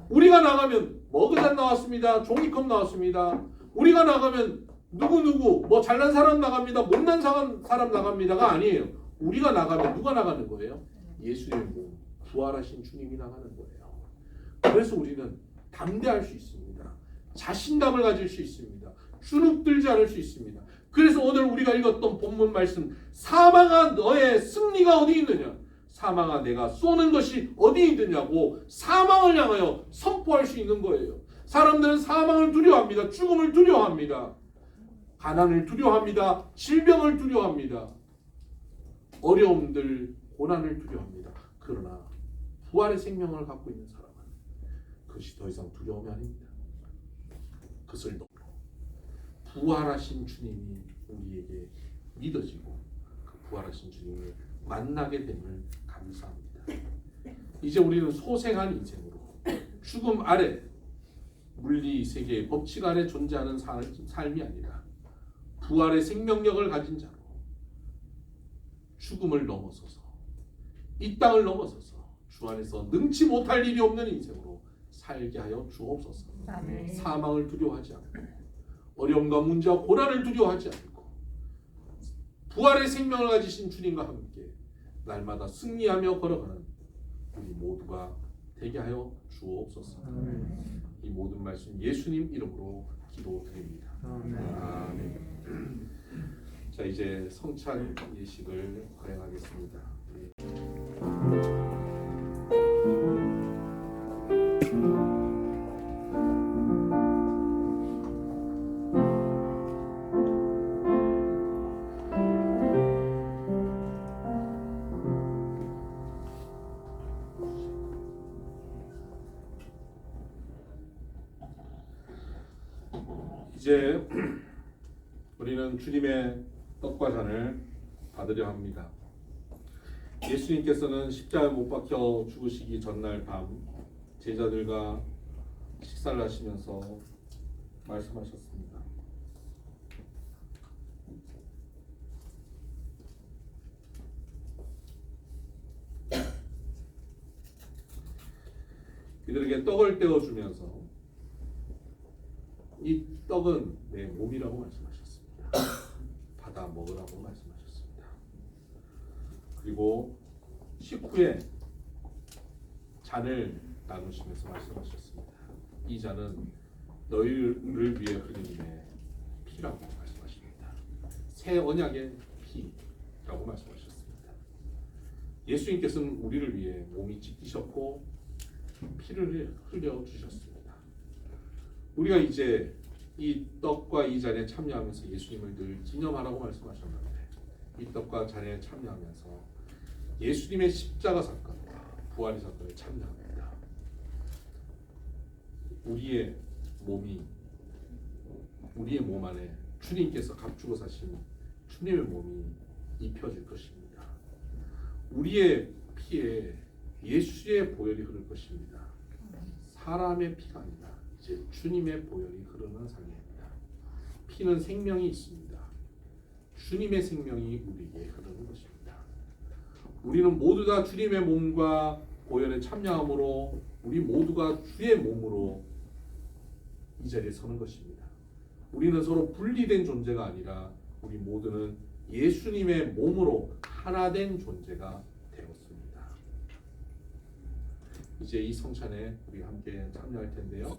우리가 나가면 머그잔 나왔습니다. 종이컵 나왔습니다. 우리가 나가면 누구 뭐 잘난 사람 나갑니다. 못난 사람 나갑니다가 아니에요. 우리가 나가면 누가 나가는 거예요? 예수의 몸, 부활하신 주님이 나가는 거예요. 그래서 우리는 담대할 수 있습니다. 자신감을 가질 수 있습니다. 주눅들지 않을 수 있습니다. 그래서 오늘 우리가 읽었던 본문 말씀, 사망아 너의 승리가 어디 있느냐? 사망아 내가 쏘는 것이 어디 있느냐고 사망을 향하여 선포할 수 있는 거예요. 사람들은 사망을 두려워합니다. 죽음을 두려워합니다. 가난을 두려워합니다. 질병을 두려워합니다. 어려움들, 고난을 두려워합니다. 그러나 부활의 생명을 갖고 있는 사람은 그것이 더 이상 두려움이 아닙니다. 그것을 넘어 부활하신 주님이 우리에게 믿어지고 그 부활하신 주님을 만나게 됨을 감사합니다. 이제 우리는 소생한 인생으로 죽음 아래, 물리 세계의 법칙 아래 존재하는 삶이 아니라 부활의 생명력을 가진 자로 죽음을 넘어서서 이 땅을 넘어서서 주 안에서 능치 못할 일이 없는 인생으로 살게 하여 주옵소서. 아멘. 사망을 두려워하지 않고 어려움과 문제와 고난을 두려워하지 않고 부활의 생명을 가지신 주님과 함께 날마다 승리하며 걸어가는 우리 모두가 되게 하여 주옵소서. 이 모든 말씀 예수님 이름으로 기도드립니다. 아멘. 자, 이제 성찬 예식을 거행하겠습니다. 이제 우리는 주님의 떡과 잔을 받으려 합니다. 예수님께서는 십자가에 못 박혀 죽으시기 전날 밤 제자들과 식사를 하시면서 말씀하셨습니다. 그들에게 떡을 떼어주면서 이 떡은 내 몸이라고 말씀하셨습니다. 받아 먹으라고 말씀하셨습니다. 그리고 식후에 잔을 나누시면서 말씀하셨습니다. 이 잔은 너희를 위해 흘리는 피라고 말씀하십니다. 새 언약의 피라고 말씀하셨습니다. 예수님께서는 우리를 위해 몸이 찢기셨고 피를 흘려 주셨습니다. 우리가 이제 이 떡과 이 잔에 참여하면서 예수님을 늘 기념하라고 말씀하셨는데 이 떡과 잔에 참여하면서 예수님의 십자가 사건과 부활의 사건에 참여합니다. 우리의 몸이 우리의 몸 안에 주님께서 값주고 사신 주님의 몸이 입혀질 것입니다. 우리의 피에 예수의 보혈이 흐를 것입니다. 사람의 피가 아니라 이제 주님의 보혈이 흐르는 삶입니다. 피는 생명이 있습니다. 주님의 생명이 우리에게 흐르는 것입니다. 우리는 모두 다 주님의 몸과 보혈에 참여함으로 우리 모두가 주의 몸으로 이 자리에 서는 것입니다. 우리는 서로 분리된 존재가 아니라 우리 모두는 예수님의 몸으로 하나 된 존재가 되었습니다. 이제 이 성찬에 우리 함께 참여할 텐데요.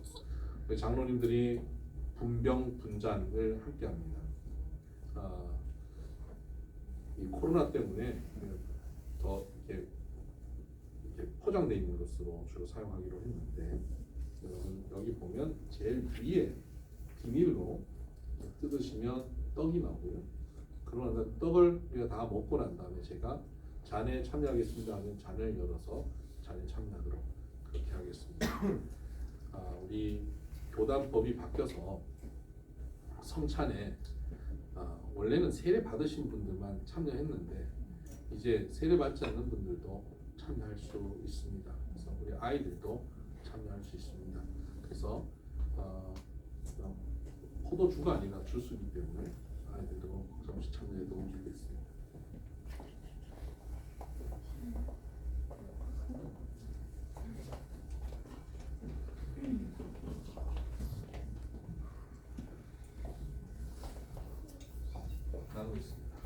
장로님들이 분병 분잔을 함께합니다. 이 코로나 때문에 더 이렇게 포장되어 있는 것으로 주로 사용하기로 했는데 여러분 여기 보면 제일 위에 비닐로 뜯으시면 떡이 나오고요. 그러나 떡을 우리가 다 먹고 난 다음에 제가 잔에 참여하겠습니다 하면 잔을 열어서 잔에 참여하도록 그렇게 하겠습니다. 우리 교단법이 바뀌어서 성찬에 원래는 세례 받으신 분들만 참여했는데 이제 세례 받지 않는 분들도 참여할 수 있습니다. 그래서 우리 아이들도 참여할 수 있습니다. 그래서 포도주가 아니라 주스이기 때문에 아이들도 잠시 참여해도 좋겠습니다. 나누고 있습니다.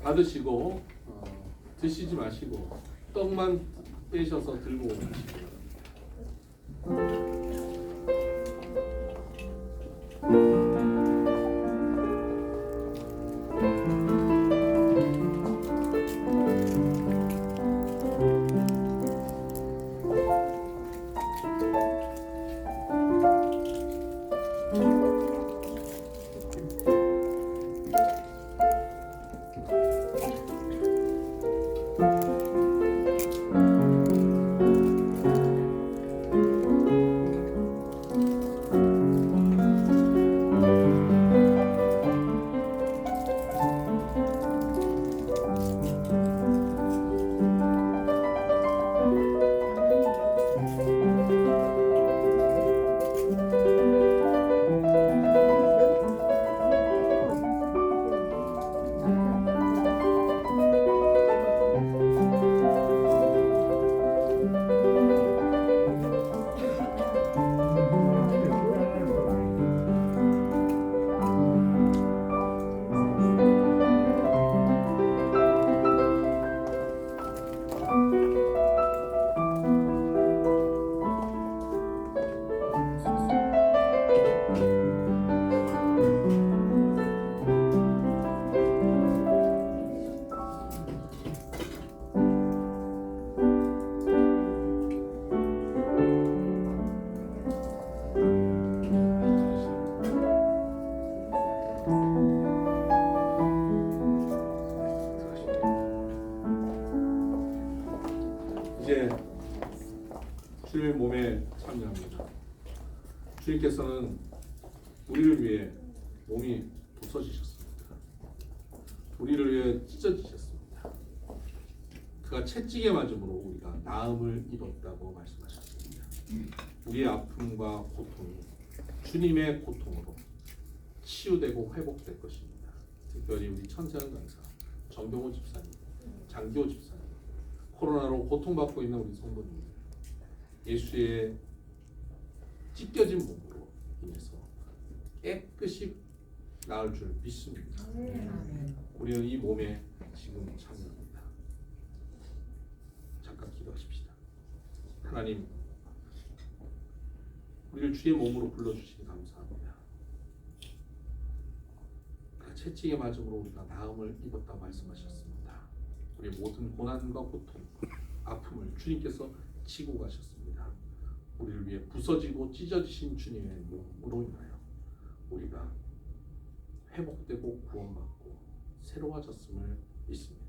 받으시고 드시지 마시고 떡만 빼셔서 들고 오시기 바랍니다. 이제 주님의 몸에 참여합니다. 주님께서는 우리를 위해 몸이 부서지셨습니다. 우리를 위해 찢어지셨습니다. 그가 채찍에 맞음으로 우리가 나음을 입었다고 말씀하셨습니다. 우리의 아픔과 고통이 주님의 고통으로 치유되고 회복될 것입니다. 특별히 우리 천재한 강사, 정병호 집사님, 장기호 집사님, 코로나로 고통받고 있는 우리 성도님들, 예수의 찢겨진 몸으로 인해서 깨끗이 나을 줄 믿습니다. 우리는 이 몸에 지금 참여합니다. 잠깐 기도하십시다. 하나님, 우리를 주의 몸으로 불러주시니 감사합니다. 그 채찍에 맞음으로 우리가 나음을 입었다 말씀하셨습니다. 우리 모든 고난과 고통, 아픔을 주님께서 지고 가셨습니다. 우리를 위해 부서지고 찢어지신 주님의 몸으로 인하여 우리가 회복되고 구원받고 새로워졌음을 믿습니다.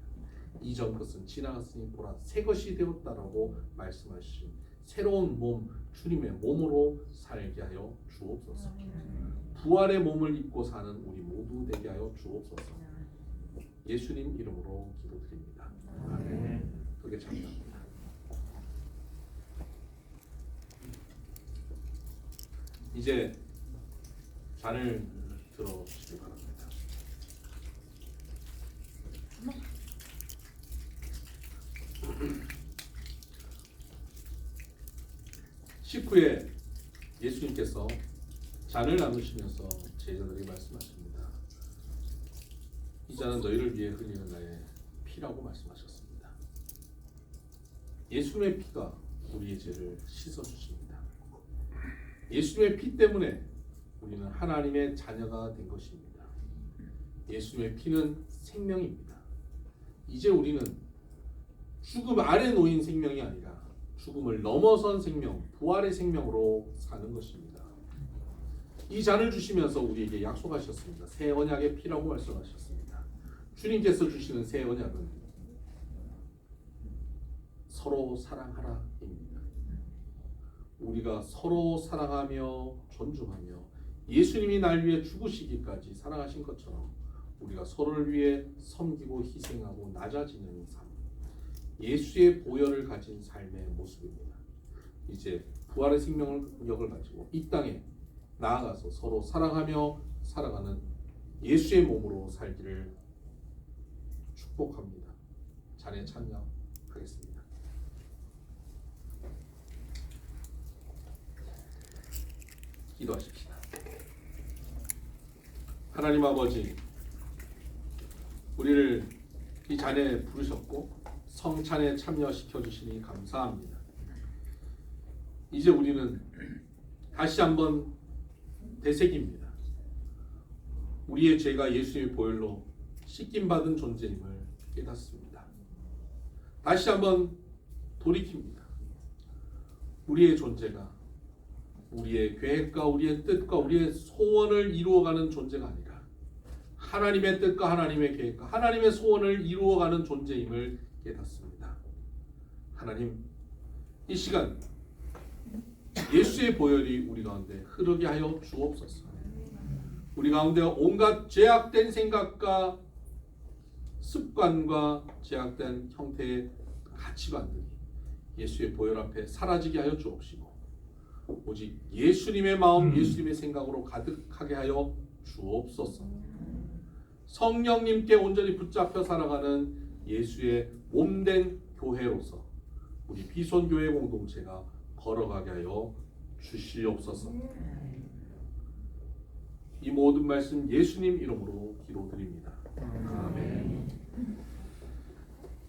이전 것은 지나갔으니 보라 새 것이 되었다라고 말씀하신 새로운 몸, 주님의 몸으로 살게 하여 주옵소서. 부활의 몸을 입고 사는 우리 모두 되게 하여 주옵소서. 예수님 이름으로 기도드립니다. 아멘. 그게 참입니다. 이제 잔을 들어주시기 바랍니다. 식후에 예수님께서 잔을 나누시면서 제자들에게 말씀하십니다. 이 잔은 너희를 위해 흘리는 나의 피라고 말씀하셨습니다. 예수님의 피가 우리의 죄를 씻어주십니다. 예수님의 피 때문에 우리는 하나님의 자녀가 된 것입니다. 예수님의 피는 생명입니다. 이제 우리는 죽음 아래 놓인 생명이 아니라 죽음을 넘어선 생명, 부활의 생명으로 사는 것입니다. 이 잔을 주시면서 우리에게 약속하셨습니다. 새 언약의 피라고 말씀하셨습니다. 주님께서 주시는 새 언약은 서로 사랑하라입니다. 우리가 서로 사랑하며 존중하며 예수님이 날 위해 죽으시기까지 사랑하신 것처럼 우리가 서로를 위해 섬기고 희생하고 낮아지는 삶, 예수의 보혈을 가진 삶의 모습입니다. 이제 부활의 생명력을 가지고 이 땅에 나아가서 서로 사랑하며 살아가는 예수의 몸으로 살기를 축복합니다. 잔에 참여하겠습니다. 기도하십시다. 하나님 아버지, 우리를 이 잔에 부르셨고 성찬에 참여시켜 주시니 감사합니다. 이제 우리는 다시 한번 되새깁니다. 우리의 죄가 예수의 보혈로 씻김 받은 존재임을 깨닫습니다. 다시 한번 돌이킵니다. 우리의 존재가 우리의 계획과 우리의 뜻과 우리의 소원을 이루어가는 존재가 아니라 하나님의 뜻과 하나님의 계획과 하나님의 소원을 이루어가는 존재임을 깨닫습니다. 하나님, 이 시간 예수의 보혈이 우리 가운데 흐르게 하여 주옵소서. 우리 가운데 온갖 죄악된 생각과 습관과 죄악된 형태의 가치관들이 예수의 보혈 앞에 사라지게 하여 주옵시고 오직 예수님의 마음, 예수님의 생각으로 가득하게 하여 주옵소서. 성령님께 온전히 붙잡혀 살아가는 예수의 몸된 교회로서 우리 비손교회 공동체가 걸어가게 하여 주시옵소서. 이 모든 말씀 예수님 이름으로 기도드립니다. 아멘.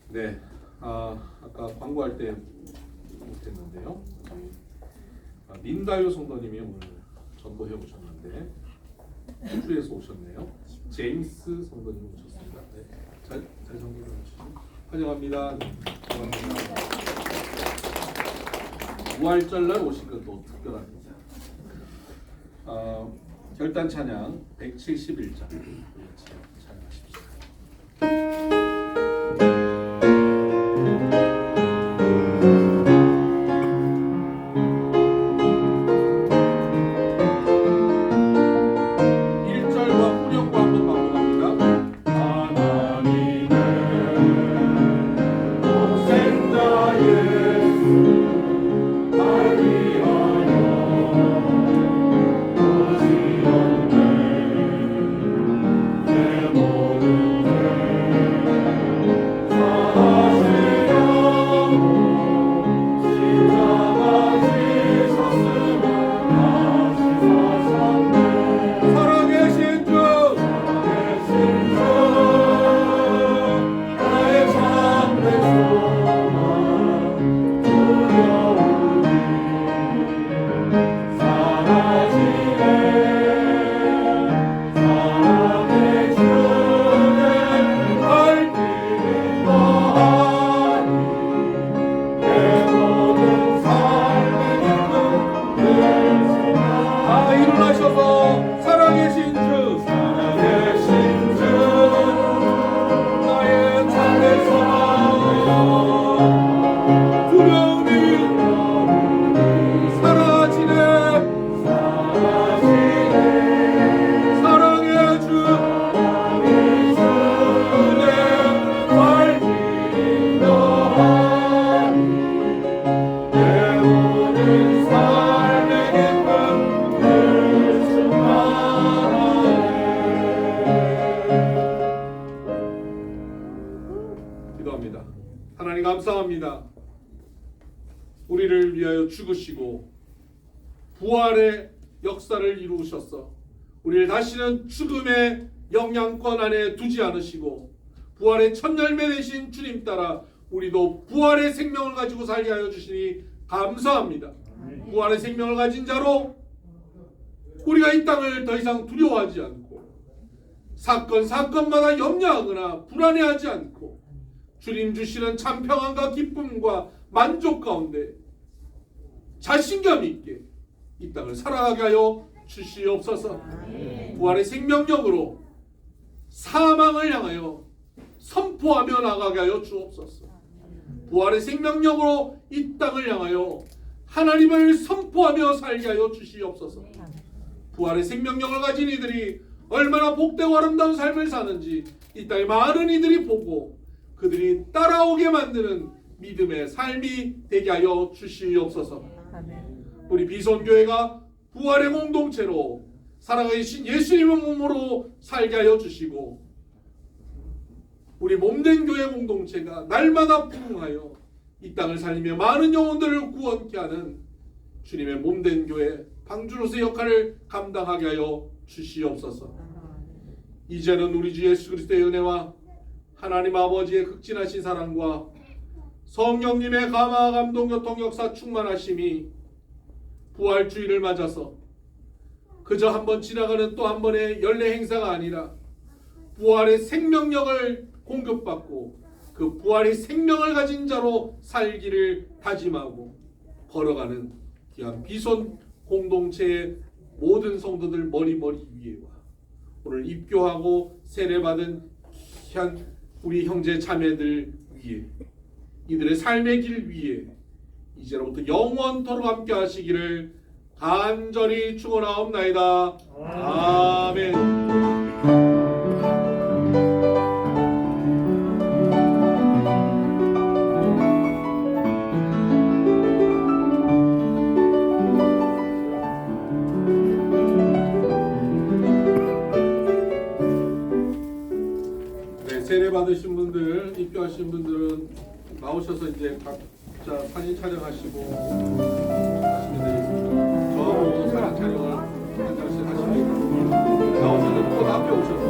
네, 아까 광고할 때 못했는데요. 민다요 성도님이 오늘 전도해 오셨는데 호주에서 오셨네요. 제임스 성도님 오셨습니다. 네, 잘 전도해 주시고 환영합니다. 네, 감사합니다. 부활절날 오신 것도 특별합니다. 결단 찬양 171장 찬양하십시오. 우리를 위하여 죽으시고 부활의 역사를 이루셨어. 우리를 다시는 죽음의 영향권 안에 두지 않으시고 부활의 첫 열매 되신 주님 따라 우리도 부활의 생명을 가지고 살게 하여 주시니 감사합니다. 부활의 생명을 가진 자로 우리가 이 땅을 더 이상 두려워하지 않고 사건마다 염려하거나 불안해하지 않고 주님 주시는 참 평안과 기쁨과 만족 가운데 자신감 있게 이 땅을 살아가게 하여 주시옵소서. 부활의 생명력으로 사망을 향하여 선포하며 나가게 하여 주옵소서. 부활의 생명력으로 이 땅을 향하여 하나님을 선포하며 살게 하여 주시옵소서. 부활의 생명력을 가진 이들이 얼마나 복되고 아름다운 삶을 사는지 이 땅의 많은 이들이 보고 그들이 따라오게 만드는 믿음의 삶이 되게 하여 주시옵소서. 우리 비손교회가 부활의 공동체로 살아계신 예수님의 몸으로 살게 하여 주시고 우리 몸된 교회 공동체가 날마다 부흥하여 이 땅을 살리며 많은 영혼들을 구원케 하는 주님의 몸된 교회 방주로서의 역할을 감당하게 하여 주시옵소서. 이제는 우리 주 예수 그리스도의 은혜와 하나님 아버지의 극진하신 사랑과 성령님의 감화 감동 교통 역사 충만하심이 부활주의를 맞아서 그저 한번 지나가는 또 한 번의 연례 행사가 아니라 부활의 생명력을 공급받고 그 부활의 생명을 가진 자로 살기를 다짐하고 걸어가는 귀한 비손 공동체의 모든 성도들 머리 위에와 오늘 입교하고 세례받은 귀한 우리 형제 자매들 위에 이들의 삶의 길 위에 이제로부터 영원토록 함께 하시기를 간절히 축원하옵나이다. 아멘. 세례 받으신 분들, 입교하신 분들은 나오셔서 이제 각자 사진 촬영하시고 하시면 되겠습니다. 저하고 사진 촬영을 한 장씩 하시면 나오셔서 꼭 앞에 오셔서